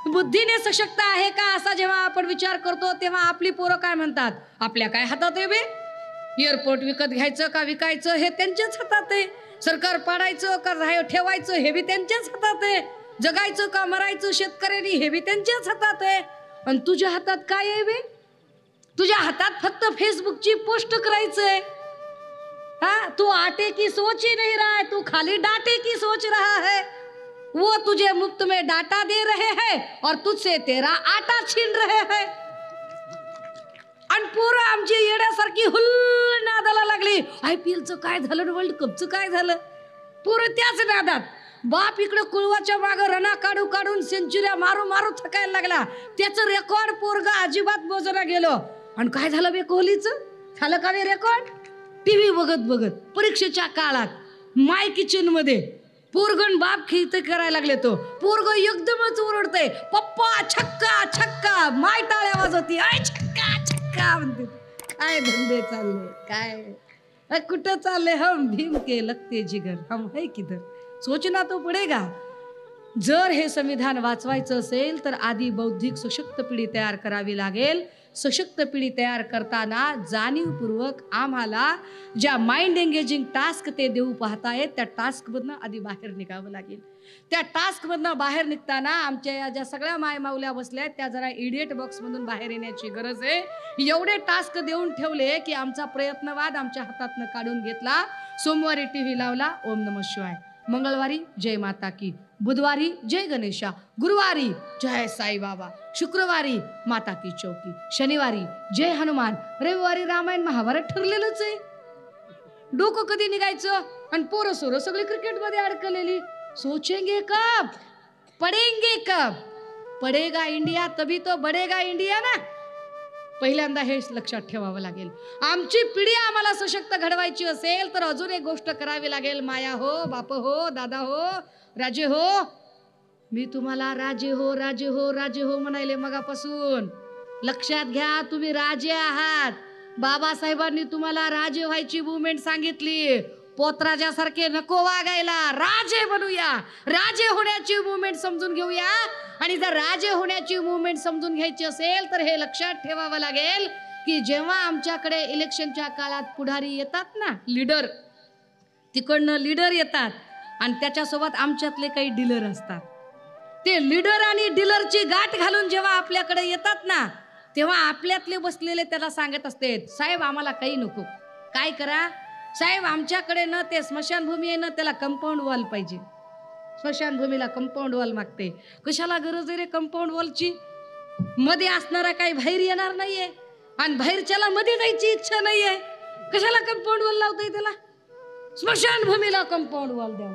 बुद्धीने सशक्त आहे का असा जेव्हा आपण विचार करतो तेव्हा आपली पोरं काय म्हणतात, आपल्या काय हातात आहे बे? एअरपोर्ट विकत घ्यायचं का विकायचं हे त्यांच्याच हातात आहे. सरकार पाडायचं का ठेवायचं हे बी त्यांच्याच हातात आहे. जगायचं का मरायचं शेतकऱ्यांनी हे बी त्यांच्याच हातात आहे. आणि तुझ्या हातात काय आहे बे? तुझ्या हातात फक्त फेसबुकची पोस्ट करायचंय. हाँ, तू आटे की सोच ही नहीं रहा है, तू खाली डाटे की सोच रहा है. वो तुझे मुफ्त में डाटा दे रहे हैं और तुझसे तेरा आटा छीन रहे हैं. आणि पोरं आमची येण्यासारखी हुल्ल नादाला लागली. IPLचं काय झालं, वर्ल्ड कपचं काय झालं, पोरं त्याच नादात. बाप इकडे कुळवाच्या मागं रणा काढू काढून सेंचुऱ्या मारू मारू थकायला लागला. त्याचं रेकॉर्ड पोरग अजिबात मोजरा गेलो. आणि काय झालं बे कोहलीचं? झालं का बे रेकॉर्ड? टीव्ही बघत बघत परीक्षेच्या काळात माय किचन मध्ये पोरगण बाप खिळत करायला लागले. तो पोरग एकदमच ओरडतय, पप्पा छक्का छक्का. माय टाळ्या वाजवती, आय छक्का छक्का म्हणते. काय धंदे चालले काय? कुठं चालले हम भीम के लगते जिगर, हम है किधर, सोचना तो पडेगा. जर हे संविधान वाचवायचं असेल तर आधी बौद्धिक सशक्त पिढी तयार करावी लागेल. सशक्त पिढी तयार करताना जाणीवपूर्वक आम्हाला ज्या माइंड एंगेजिंग टास्क ते देऊ पाहतायत त्या टास्कमधनं आधी बाहेर निघावं लागेल. त्या टास्कमधनं बाहेर निघताना आमच्या या ज्या सगळ्या मायमाऊल्या बसल्या आहेत त्या जरा इडियट बॉक्समधून बाहेर येण्याची गरज आहे. एवढे टास्क देऊन ठेवले की आमचा प्रयत्नवाद आमच्या हातातनं काढून घेतला. सोमवारी टीव्ही लावला, ओम नमः शिवाय. मंगळवारी जय माता की, बुधवारी जय गणेशा, गुरुवारी जय साई बाबा, शुक्रवारी माता की चौकी, शनिवारी जय हनुमान, रविवारी रामायण महाभारत ठरलेलंच आहे. डोकं कधी निघायचं? आणि पोरं सोरं सगळी क्रिकेटमध्ये अडकलेली. सोचेंगे कब, पडेंगे कब, पडेगा इंडिया तभी तो बडेगा इंडिया ना. पहिल्यांदा हे लक्षात ठेवावं लागेल. आमची पिढी आम्हाला सशक्त घडवायची असेल तर अजून एक गोष्ट करावी लागेल. माया हो, बाप हो, दादा हो, राजे हो. मी तुम्हाला राजे हो, राजे हो, राजे हो म्हणायले मगापासून. लक्षात घ्या, तुम्ही राजे आहात. बाबासाहेबांनी तुम्हाला राजे व्हायची मुवमेंट सांगितली. पोतराजासारखे नको वागायला, राजे बनूया. राजे होण्याची मुवमेंट समजून घेऊया. आणि जर राजे होण्याची मुवमेंट समजून घ्यायची असेल तर हे लक्षात ठेवावं लागेल की जेव्हा आमच्याकडे इलेक्शनच्या काळात पुढारी येतात ना, लीडर, तिकडनं लीडर येतात आणि त्याच्यासोबत आमच्यातले काही डीलर असतात. ते लीडर आणि डीलरची गाठ घालून जेव्हा आपल्याकडे येतात ना, तेव्हा आपल्यातले बसलेले त्याला सांगत असते, साहेब आम्हाला काही नको, काय करा साहेब, आमच्याकडे ना ते स्मशानभूमी आहे ना, त्याला कंपाऊंड वॉल पाहिजे. स्मशानभूमीला कंपाऊंड वॉल मागते. कशाला गरज आहे रे कंपाऊंड वॉलची? मध्ये असणारा काही बाहेर येणार नाहीये आणि बाहेरच्याला मध्ये जायची इच्छा नाहीये. कशाला कंपाऊंड वॉल लावतोय त्याला? स्मशानभूमीला कंपाऊंड वॉल द्या.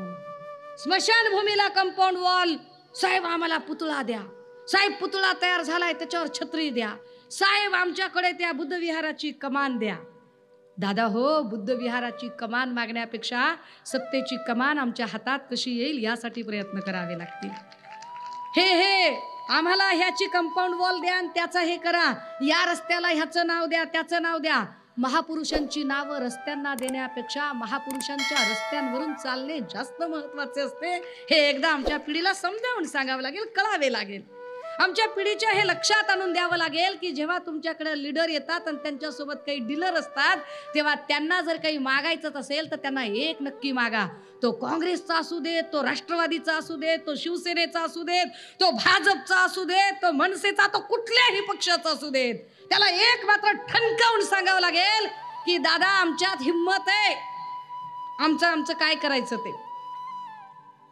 स्मशानभूमीला कंपाऊंड वॉल. साहेब आम्हाला पुतळा द्या. साहेब पुतळा तयार झालाय त्याच्यावर छत्री द्या. साहेब आमच्याकडे त्या बुद्ध विहाराची कमान द्या. दादा हो, बुद्ध विहाराची कमान मागण्यापेक्षा सत्तेची कमान आमच्या हातात कशी येईल यासाठी प्रयत्न करावे लागतील. हे आम्हाला ह्याची कंपाऊंड वॉल द्या आणि त्याचा हे करा, या रस्त्याला ह्याचं नाव द्या, त्याचं नाव द्या. महापुरुषांची नावं रस्त्यांना देण्यापेक्षा महापुरुषांच्या रस्त्यांवरून चालणे जास्त महत्वाचे असते. हे एकदा आमच्या पिढीला समजावून सांगावं लागेल, कळावे लागेल. आमच्या पिढीच्या हे लक्षात आणून द्यावं लागेल की जेव्हा तुमच्याकडे लीडर येतात आणि त्यांच्यासोबत काही डीलर असतात तेव्हा त्यांना जर काही मागायचं असेल तर त्यांना एक नक्की मागा. तो काँग्रेसचा असू देत, तो राष्ट्रवादीचा असू देत, तो शिवसेनेचा असू देत, तो भाजपचा असू देत, तो मनसेचा, तो कुठल्याही पक्षाचा असू देत, त्याला एक मात्र ठणकावून सांगावं लागेल की दादा आमच्यात हिम्मत आहे, आमचं काय करायचं ते.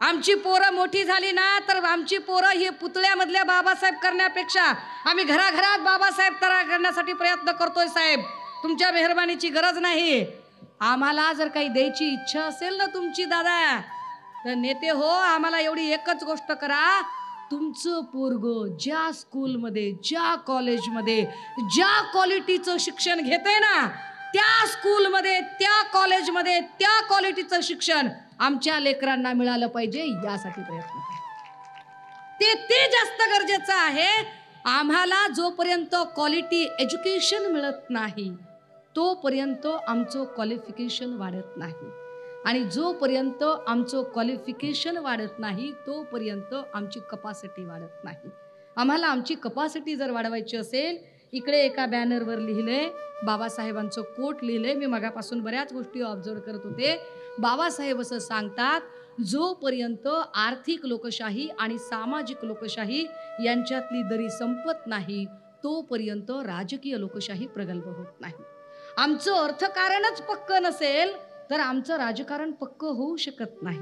आमची पोरं मोठी झाली ना तर आमची पोरं हे पुतळ्यामधल्या बाबासाहेब करण्यापेक्षा आम्ही घराघरात बाबासाहेब तयार करण्यासाठी प्रयत्न करतोय. साहेब तुमच्या मेहरबानीची गरज नाही. आम्हाला जर काही द्यायची इच्छा असेल ना तुमची दादा, तर नेते हो, आम्हाला एवढी एकच गोष्ट करा, तुमचं पोरगं ज्या स्कूलमध्ये, ज्या कॉलेजमध्ये, ज्या क्वालिटीचं शिक्षण घेते ना, त्या स्कूलमध्ये, त्या कॉलेजमध्ये, त्या क्वालिटीचं शिक्षण आमच्या लेकरांना मिळालं पाहिजे, यासाठी प्रयत्न करा. ते जास्त गरजेचं आहे. आम्हाला जोपर्यंत क्वालिटी एज्युकेशन मिळत नाही तोपर्यंत आमचं क्वालिफिकेशन वाढत नाही. आणि जोपर्यंत आमचं क्वालिफिकेशन वाढत नाही तोपर्यंत आमची कपॅसिटी वाढत नाही. आम्हाला आमची कपॅसिटी जर वाढवायची असेल, इकडे एका बॅनरवर लिहिलंय, बाबासाहेबांचं कोट लिहिलंय. मी मगापासून बऱ्याच गोष्टी ऑब्झर्व करत होते. बाबासाहेब असं सांगतात, जोपर्यंत आर्थिक लोकशाही आणि सामाजिक लोकशाही यांच्यातली दरी संपत नाही तोपर्यंत राजकीय लोकशाही प्रगल्भ होत नाही. आमचं अर्थकारणच पक्क नसेल तर आमचं राजकारण पक्क होऊ शकत नाही.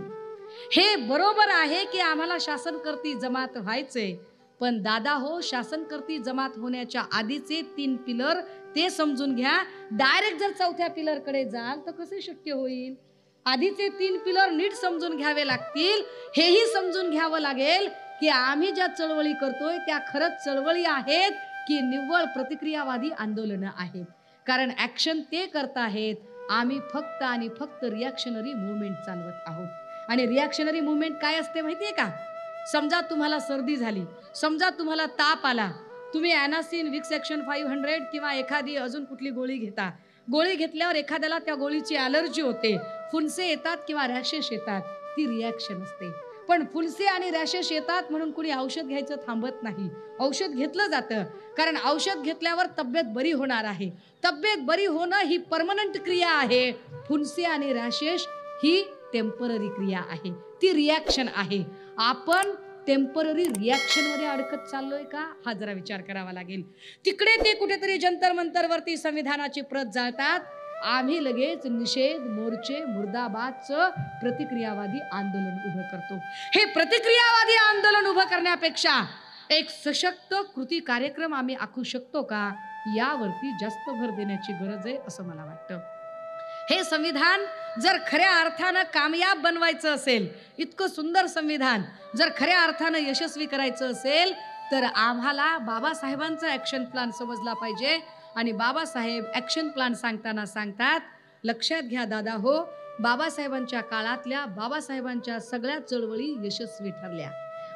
हे बरोबर आहे की आम्हाला शासनकर्ती जमात व्हायचंय, पण दादा हो, शासनकर्ती जमात होण्याच्या आधीचे 3 पिलर ते समजून घ्या. डायरेक्ट जर 4थ्या पिलरकडे जाल तर कसे शक्य होईल? आधीचे 3 पिलर नीट समजून घ्यावे लागतील. हेही समजून घ्यावं लागेल की आम्ही ज्या चळवळी करतोय त्या खरंच चळवळी आहेत की निव्वळ प्रतिक्रियावादी आंदोलनं आहेत. कारण ऍक्शन ते करत आहेत, आम्ही फक्त आणि फक्त रिॲक्शनरी मुवमेंट चालवत आहोत. आणि रिॲक्शनरी मुवमेंट काय असते माहितीये का? समजा तुम्हाला सर्दी झाली, समजा तुम्हाला ताप आला, तुम्ही ॲनासिन, विक्स ॲक्शन 500 किंवा एखादी अजून कुठली गोळी घेता. गोळी घेतल्यावर एखाद्याला त्या गोळीची ॲलर्जी होते, फुंसे येतात किंवा रॅशेस येतात, ती रिॲक्शन असते. पण फुलसे आणि रॅशेस येतात म्हणून कुणी औषध घ्यायचं थांबत नाही. औषध घेतलं जातं, कारण औषध घेतल्यावर तब्येत बरी होणार आहे. तब्येत बरी होणं ही परमनंट क्रिया आहे. फुलसे आणि रॅशेस ही टेम्पररी क्रिया आहे, ती रिॲक्शन आहे. आपण टेम्पररी रिॲक्शन मध्ये अडकत चाललोय का, हा जरा विचार करावा लागेल. तिकडे ते कुठेतरी जंतर मंतरवरती संविधानाची प्रत जाळतात, आम्ही लगेच निषेध मोर्चे मुर्दाबादचं प्रतिक्रियावादी आंदोलन उभं करतो. हे प्रतिक्रियावादी आंदोलन उभं करण्यापेक्षा एक सशक्त कृती कार्यक्रम आम्ही आखू शकतो का, यावरती जास्त भर देण्याची गरज आहे असं मला वाटतं. हे संविधान जर खऱ्या अर्थानं कामयाब बनवायचं असेल, इतकं सुंदर संविधान जर खऱ्या अर्थानं यशस्वी करायचं असेल, तर आम्हाला बाबासाहेबांचा ॲक्शन प्लॅन समजला पाहिजे. आणि बाबासाहेब ॲक्शन प्लॅन सांगताना सांगतात, लक्षात घ्या दादा हो, बाबासाहेबांच्या काळातल्या बाबासाहेबांच्या सगळ्या चळवळी यशस्वी ठरल्या.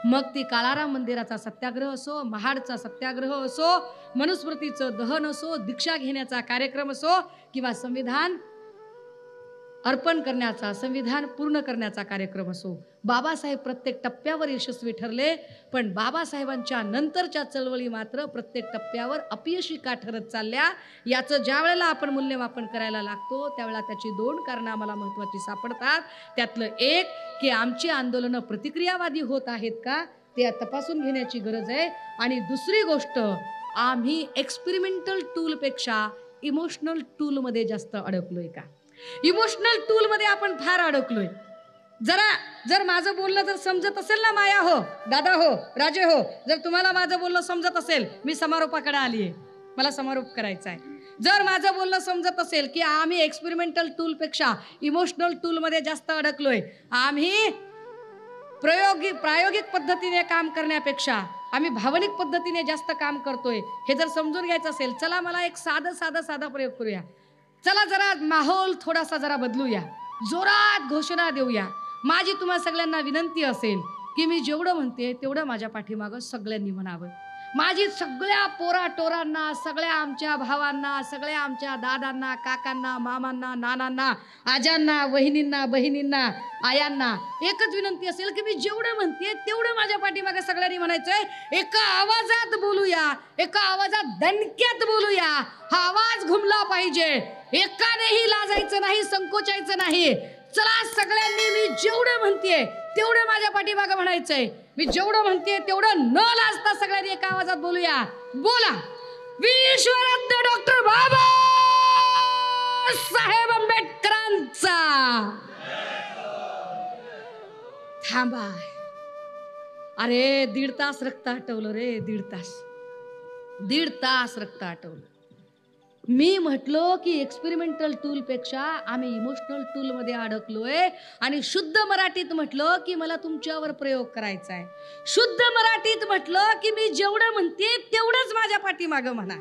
मग ती काळाराम मंदिराचा सत्याग्रह असो, महाडचा सत्याग्रह असो, मनुस्मृतीचं दहन असो, दीक्षा घेण्याचा कार्यक्रम असो, किंवा संविधान अर्पण करण्याचा, संविधान पूर्ण करण्याचा कार्यक्रम असो, बाबासाहेब प्रत्येक टप्प्यावर यशस्वी ठरले. पण बाबासाहेबांच्या नंतरच्या चळवळी मात्र प्रत्येक टप्प्यावर अपयशी का ठरत चालल्या, याचं ज्या वेळेला आपण मूल्यमापन करायला लागतो त्यावेळेला त्याची 2 कारणं आम्हाला महत्त्वाची सापडतात. त्यातलं एक की आमची आंदोलनं प्रतिक्रियावादी होत आहेत का, ते तपासून घेण्याची गरज आहे. आणि दुसरी गोष्ट, आम्ही एक्सपेरिमेंटल टूलपेक्षा इमोशनल टूलमध्ये जास्त अडकलोय का. इमोशनल टूल मध्ये आपण फार अडकलोय. जर माझं बोलणं जर समजत असेल ना माया हो, दादा हो, राजे हो, जर तुम्हाला माझं बोलणं समजत असेल, मी समारोपाकडे आली आहे, मला समारोप करायचा आहे. जर माझं बोलणं समजत असेल की आम्ही एक्सपेरिमेंटल टूलपेक्षा इमोशनल टूलमध्ये जास्त अडकलोय, आम्ही प्रायोगिक पद्धतीने काम करण्यापेक्षा आम्ही भावनिक पद्धतीने जास्त काम करतोय, हे जर समजून घ्यायचं असेल, चला मला एक साधा प्रयोग करूया. चला जरा माहोल थोडासा जरा बदलूया, जोरात घोषणा देऊया. माझी तुम्हा सगळ्यांना विनंती असेल की मी जेवढं म्हणते तेवढं माझ्या पाठीमागं सगळ्यांनी म्हणावं. माझी सगळ्या पोरा टोरांना, सगळ्या आमच्या भावांना, सगळ्या आमच्या दादांना, काकांना, मामांना, नानांना, आजांना, वहिनींना, बहिणींना, आयांना एकच विनंती असेल की मी जेवढं म्हणते तेवढं माझ्या पाठीमागे सगळ्यांनी म्हणायचंय. एका आवाजात बोलूया, एका आवाजात दणक्यात बोलूया. हा आवाज घुमला पाहिजे, एकानेही लाजायचं नाही, संकोचायचं नाही. चला सगळ्यांनी मी जेवढं म्हणतेय तेवढं माझ्या पाठीमागं म्हणायचंय. मी जेवढं म्हणतेय तेवढं न लाजता सगळ्यांनी एका आवाजात बोलूया. बोला, विश्वरत्न डॉक्टर बाबा साहेब आंबेडकरांचा. थांबा, अरे 1.5 तास रक्त आटवलं रे, 1.5 तास रक्त आटवलं. मी म्हटलो की एक्सपेरिमेंटल टूलपेक्षा आम्ही इमोशनल टूलमध्ये अडकलोय. आणि शुद्ध मराठीत म्हटलं की मला तुमच्यावर प्रयोग करायचा आहे. शुद्ध मराठीत म्हटलं की मी जेवढं म्हणते तेवढंच माझ्या पाठीमागं म्हणा.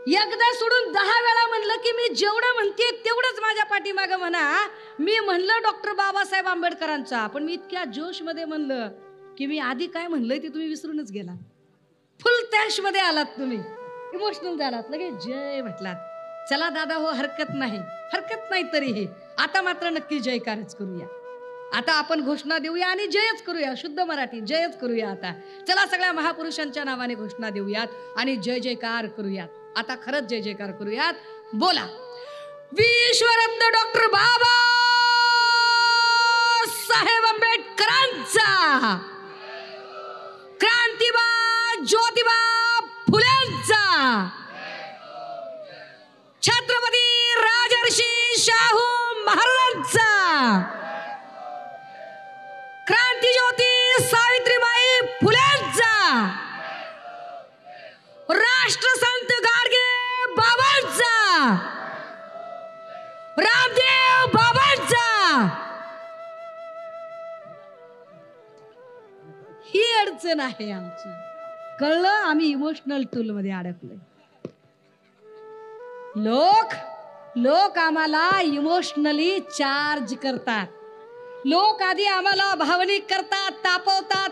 एकदा सोडून 10 वेळा म्हणलं की मी जेवढं म्हणते तेवढंच माझ्या पाठीमागं म्हणा. मी म्हणलं डॉक्टर बाबासाहेब आंबेडकरांचा, पण मी इतक्या जोशमध्ये म्हणलं की मी आधी काय म्हणलंय ते तुम्ही विसरूनच गेला. फुल तॅश मध्ये आलात तुम्ही, इमोशनल झालात, लगेच जय म्हटलात. चला दादा हो, हरकत नाही तरीही आता मात्र नक्की जयकारच करूया. आता आपण घोषणा देऊया आणि जयच करूया, शुद्ध मराठी जयच करूया. आता चला सगळ्या महापुरुषांच्या नावाने घोषणा देऊयात आणि जय जयकार करूयात. आता खरंच जय जयकार करूयात. बोला, विश्वरत्न डॉक्टर बाबा साहेब आंबेडकरांचा, क्रांतिबा ज्योतिबा फुलेंचा, छत्रपती राजर्षी शाहू महाराजांचा, क्रांतिज्योती सावित्रीबाई फुलेंचा, राष्ट्रसंत गाडगे बाबांचा, रामदेव बाबांचा. ही अडचण आहे आमची. कळलं, आम्ही इमोशनल टूल मध्ये अडकलोय. लोक आम्हाला इमोशनली चार्ज करतात. लोक आधी आम्हाला भावनिक करतात,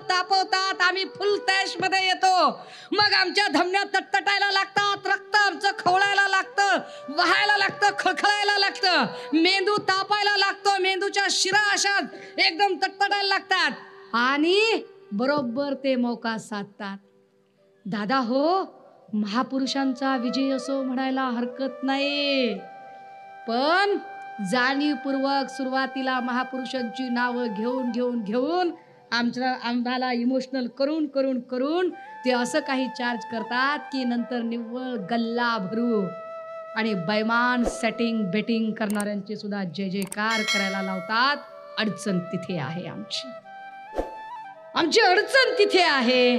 तापवतात, आम्ही फुल तॅश मध्ये येतो, मग आमच्या धमन्या तटतटायला लागतात, रक्त आमचं खवळायला लागतं, वहायला लागतं, खळखळायला लागतं, मेंदू तापायला लागतो, मेंदूच्या शिरा अशा एकदम तटतटायला लागतात आणि बरोबर ते मौका साधतात. दादा हो, महापुरुषांचा विजय असो म्हणायला हरकत नाही, पण जाणीवपूर्वक सुरुवातीला महापुरुषांची नावं घेऊन आम्हाला इमोशनल करून ते असं काही चार्ज करतात की नंतर निव्वळ गल्ला भरू आणि बैमान सेटिंग बेटिंग करणाऱ्यांचे सुद्धा जय जयकार करायला लावतात. अडचण तिथे आहे, आमची अडचण तिथे आहे.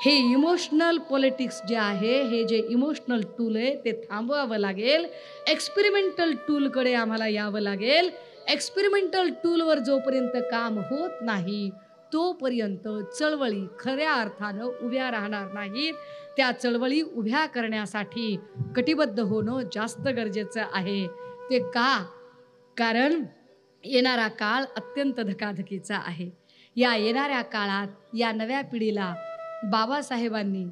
हे इमोशनल पॉलिटिक्स जे आहे, हे जे इमोशनल टूल आहे ते थांबवावं लागेल. एक्सपेरिमेंटल टूलकडे आम्हाला यावं लागेल. एक्सपेरिमेंटल टूलवर जोपर्यंत काम होत नाही तोपर्यंत चळवळी खऱ्या अर्थानं उभ्या राहणार नाहीत. त्या चळवळी उभ्या करण्यासाठी कटिबद्ध होणं जास्त गरजेचं आहे. ते का? कारण येणारा काळ अत्यंत धकाधकीचा आहे. या येणाऱ्या काळात या नव्या पिढीला बाबासाहेबांनी,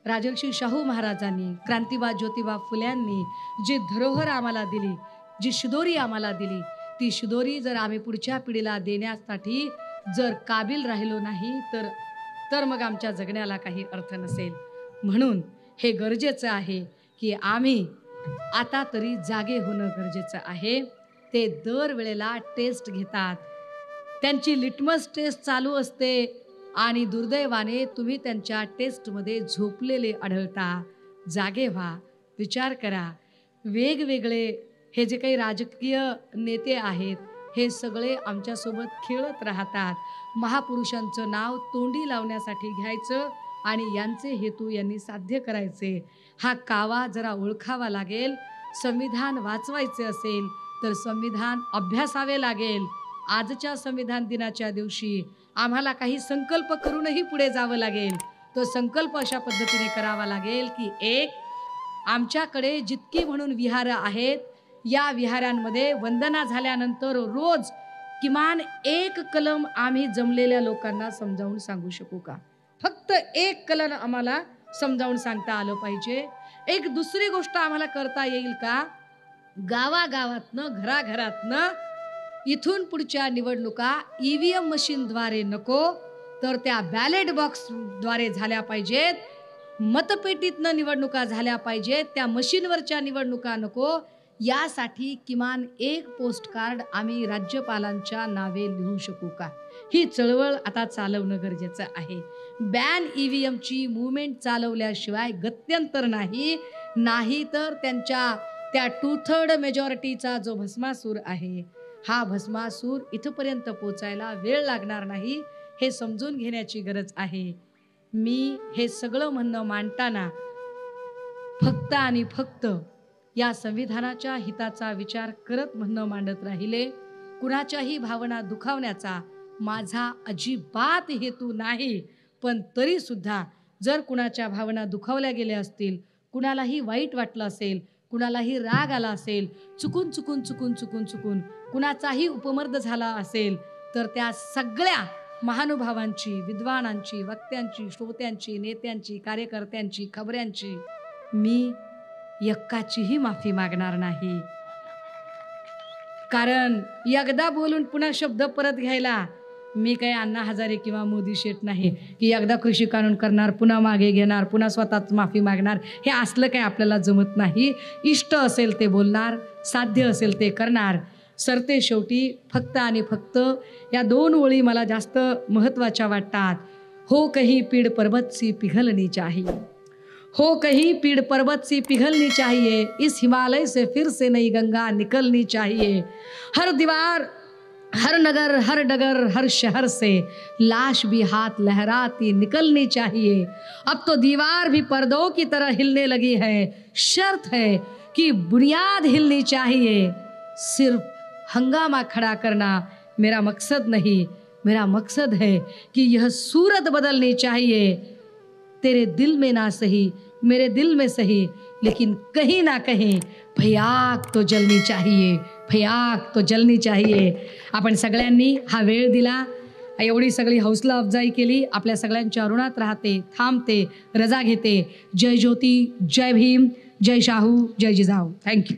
राजर्षी शाहू महाराजांनी, क्रांतिबा ज्योतिबा फुल्यांनी जी धरोहर आम्हाला दिली, जी शिदोरी आम्हाला दिली, ती शिदोरी जर आम्ही पुढच्या पिढीला देण्यासाठी जर काबिल राहिलो नाही तर मग आमच्या जगण्याला काही अर्थ नसेल. म्हणून हे गरजेचं आहे की आम्ही आता तरी जागे होणं गरजेचं आहे. ते दरवेळेला टेस्ट घेतात, त्यांची लिटमस टेस्ट चालू असते आणि दुर्दैवाने तुम्ही त्यांच्या टेस्टमध्ये झोपलेले आढळता. जागे व्हा, विचार करा. वेगवेगळे हे जे काही राजकीय नेते आहेत हे सगळे आमच्यासोबत खेळत राहतात. महापुरुषांचं नाव तोंडी लावण्यासाठी घ्यायचं आणि यांचे हेतू यांनी साध्य करायचे. हा कावा जरा ओळखावा लागेल. संविधान वाचवायचे असेल तर संविधान अभ्यासावे लागेल. आजच्या संविधान दिनाच्या दिवशी आम्हाला काही संकल्प करूनही पुढे जावं लागेल. तो संकल्प अशा पद्धतीने करावा लागेल की एक, आमच्याकडे जितकी म्हणून विहारं आहेत, या विहारांमध्ये वंदना झाल्यानंतर रोज किमान एक कलम आम्ही जमलेल्या लोकांना समजावून सांगू शकू का? फक्त एक कलम आम्हाला समजावून सांगता आलं पाहिजे. एक दुसरी गोष्ट आम्हाला करता येईल का? गावागावातनं, घराघरातनं इथून पुढच्या निवडणुका EVM मशीनद्वारे नको तर त्या बॅलेट बॉक्सद्वारे झाल्या पाहिजेत. मतपेटीतनं निवडणुका झाल्या पाहिजेत, त्या मशीनवरच्या निवडणुका नको. यासाठी किमान एक पोस्ट कार्ड आम्ही राज्यपालांच्या नावे लिहू शकू का? ही चळवळ आता चालवणं गरजेचं आहे. बॅन EVMची मुवमेंट चालवल्याशिवाय गत्यंतर नाही तर त्यांच्या त्या 2/3 मेजॉरिटीचा जो भस्मासूर आहे, हा भस्मासूर इथपर्यंत पोचायला वेळ लागणार नाही, हे समजून घेण्याची गरज आहे. मी हे सगळं म्हणणं मांडताना फक्त आणि फक्त या संविधानाच्या हिताचा विचार करत म्हणणं मांडत राहिले. कुणाच्याही भावना दुखावण्याचा माझा अजिबात हेतू नाही. पण तरी सुद्धा जर कुणाच्या भावना दुखावल्या गेल्या असतील, कुणालाही वाईट वाटलं असेल, कुणालाही राग आला असेल, चुकून कुणाचाही उपमर्द झाला असेल, तर त्या सगळ्या महानुभावांची, विद्वानांची, वक्त्यांची, श्रोत्यांची, नेत्यांची, कार्यकर्त्यांची, खबऱ्यांची मी यक्काचीही माफी मागणार नाही. कारण एकदा बोलून पुन्हा शब्द परत घ्यायला मी काही अण्णा हजारे किंवा मोदी शेठ नाही की एकदा कृषी कानून करणार, पुन्हा मागे घेणार, पुन्हा स्वतःच माफी मागणार. हे असलं काही आपल्याला जमत नाही. इष्ट असेल ते बोलणार, साध्य असेल ते करणार. सरते शेवटी फक्त आणि फक्त या 2 ओळी मला जास्त महत्त्वाच्या वाटतात. हो कहीं पीड़ पर्वत सी पिघलनी चाहिए, हो कहीं पीड़ पर्वत सी पिघलनी चाहिए, इस हिमालय से फिर से नई गंगा निकलनी चाहिए. हर दीवार, हर नगर, हर डगर, हर शहर से लाश भी हाथ लहराती निकलनी चाहिए. अब तो दीवार भी पर्दों की तरह हिलने लगी है. शर्त है कि बुनियाद हिलनी चाहिए. सिर्फ हंगामा खड़ा करना मेरा मकसद नहीं, मेरा मकसद है कि यह सूरत बदलनी चाहिए. तेरे दिल में ना सही, मेरे दिल में सही, लेकिन कहीं ना कहीं भयाग तो जलनी चाहिए. भयाक तो जलनी चाहिए. आपण सगळ्यांनी हा वेळ दिला, एवढी सगळी हौसला अफजाई केली. आपल्या सगळ्यांच्या ऋणात राहते, थांबते, रजा घेते. जय ज्योती, जय भीम, जय शाहू, जय जिजाऊ. थँक्यू.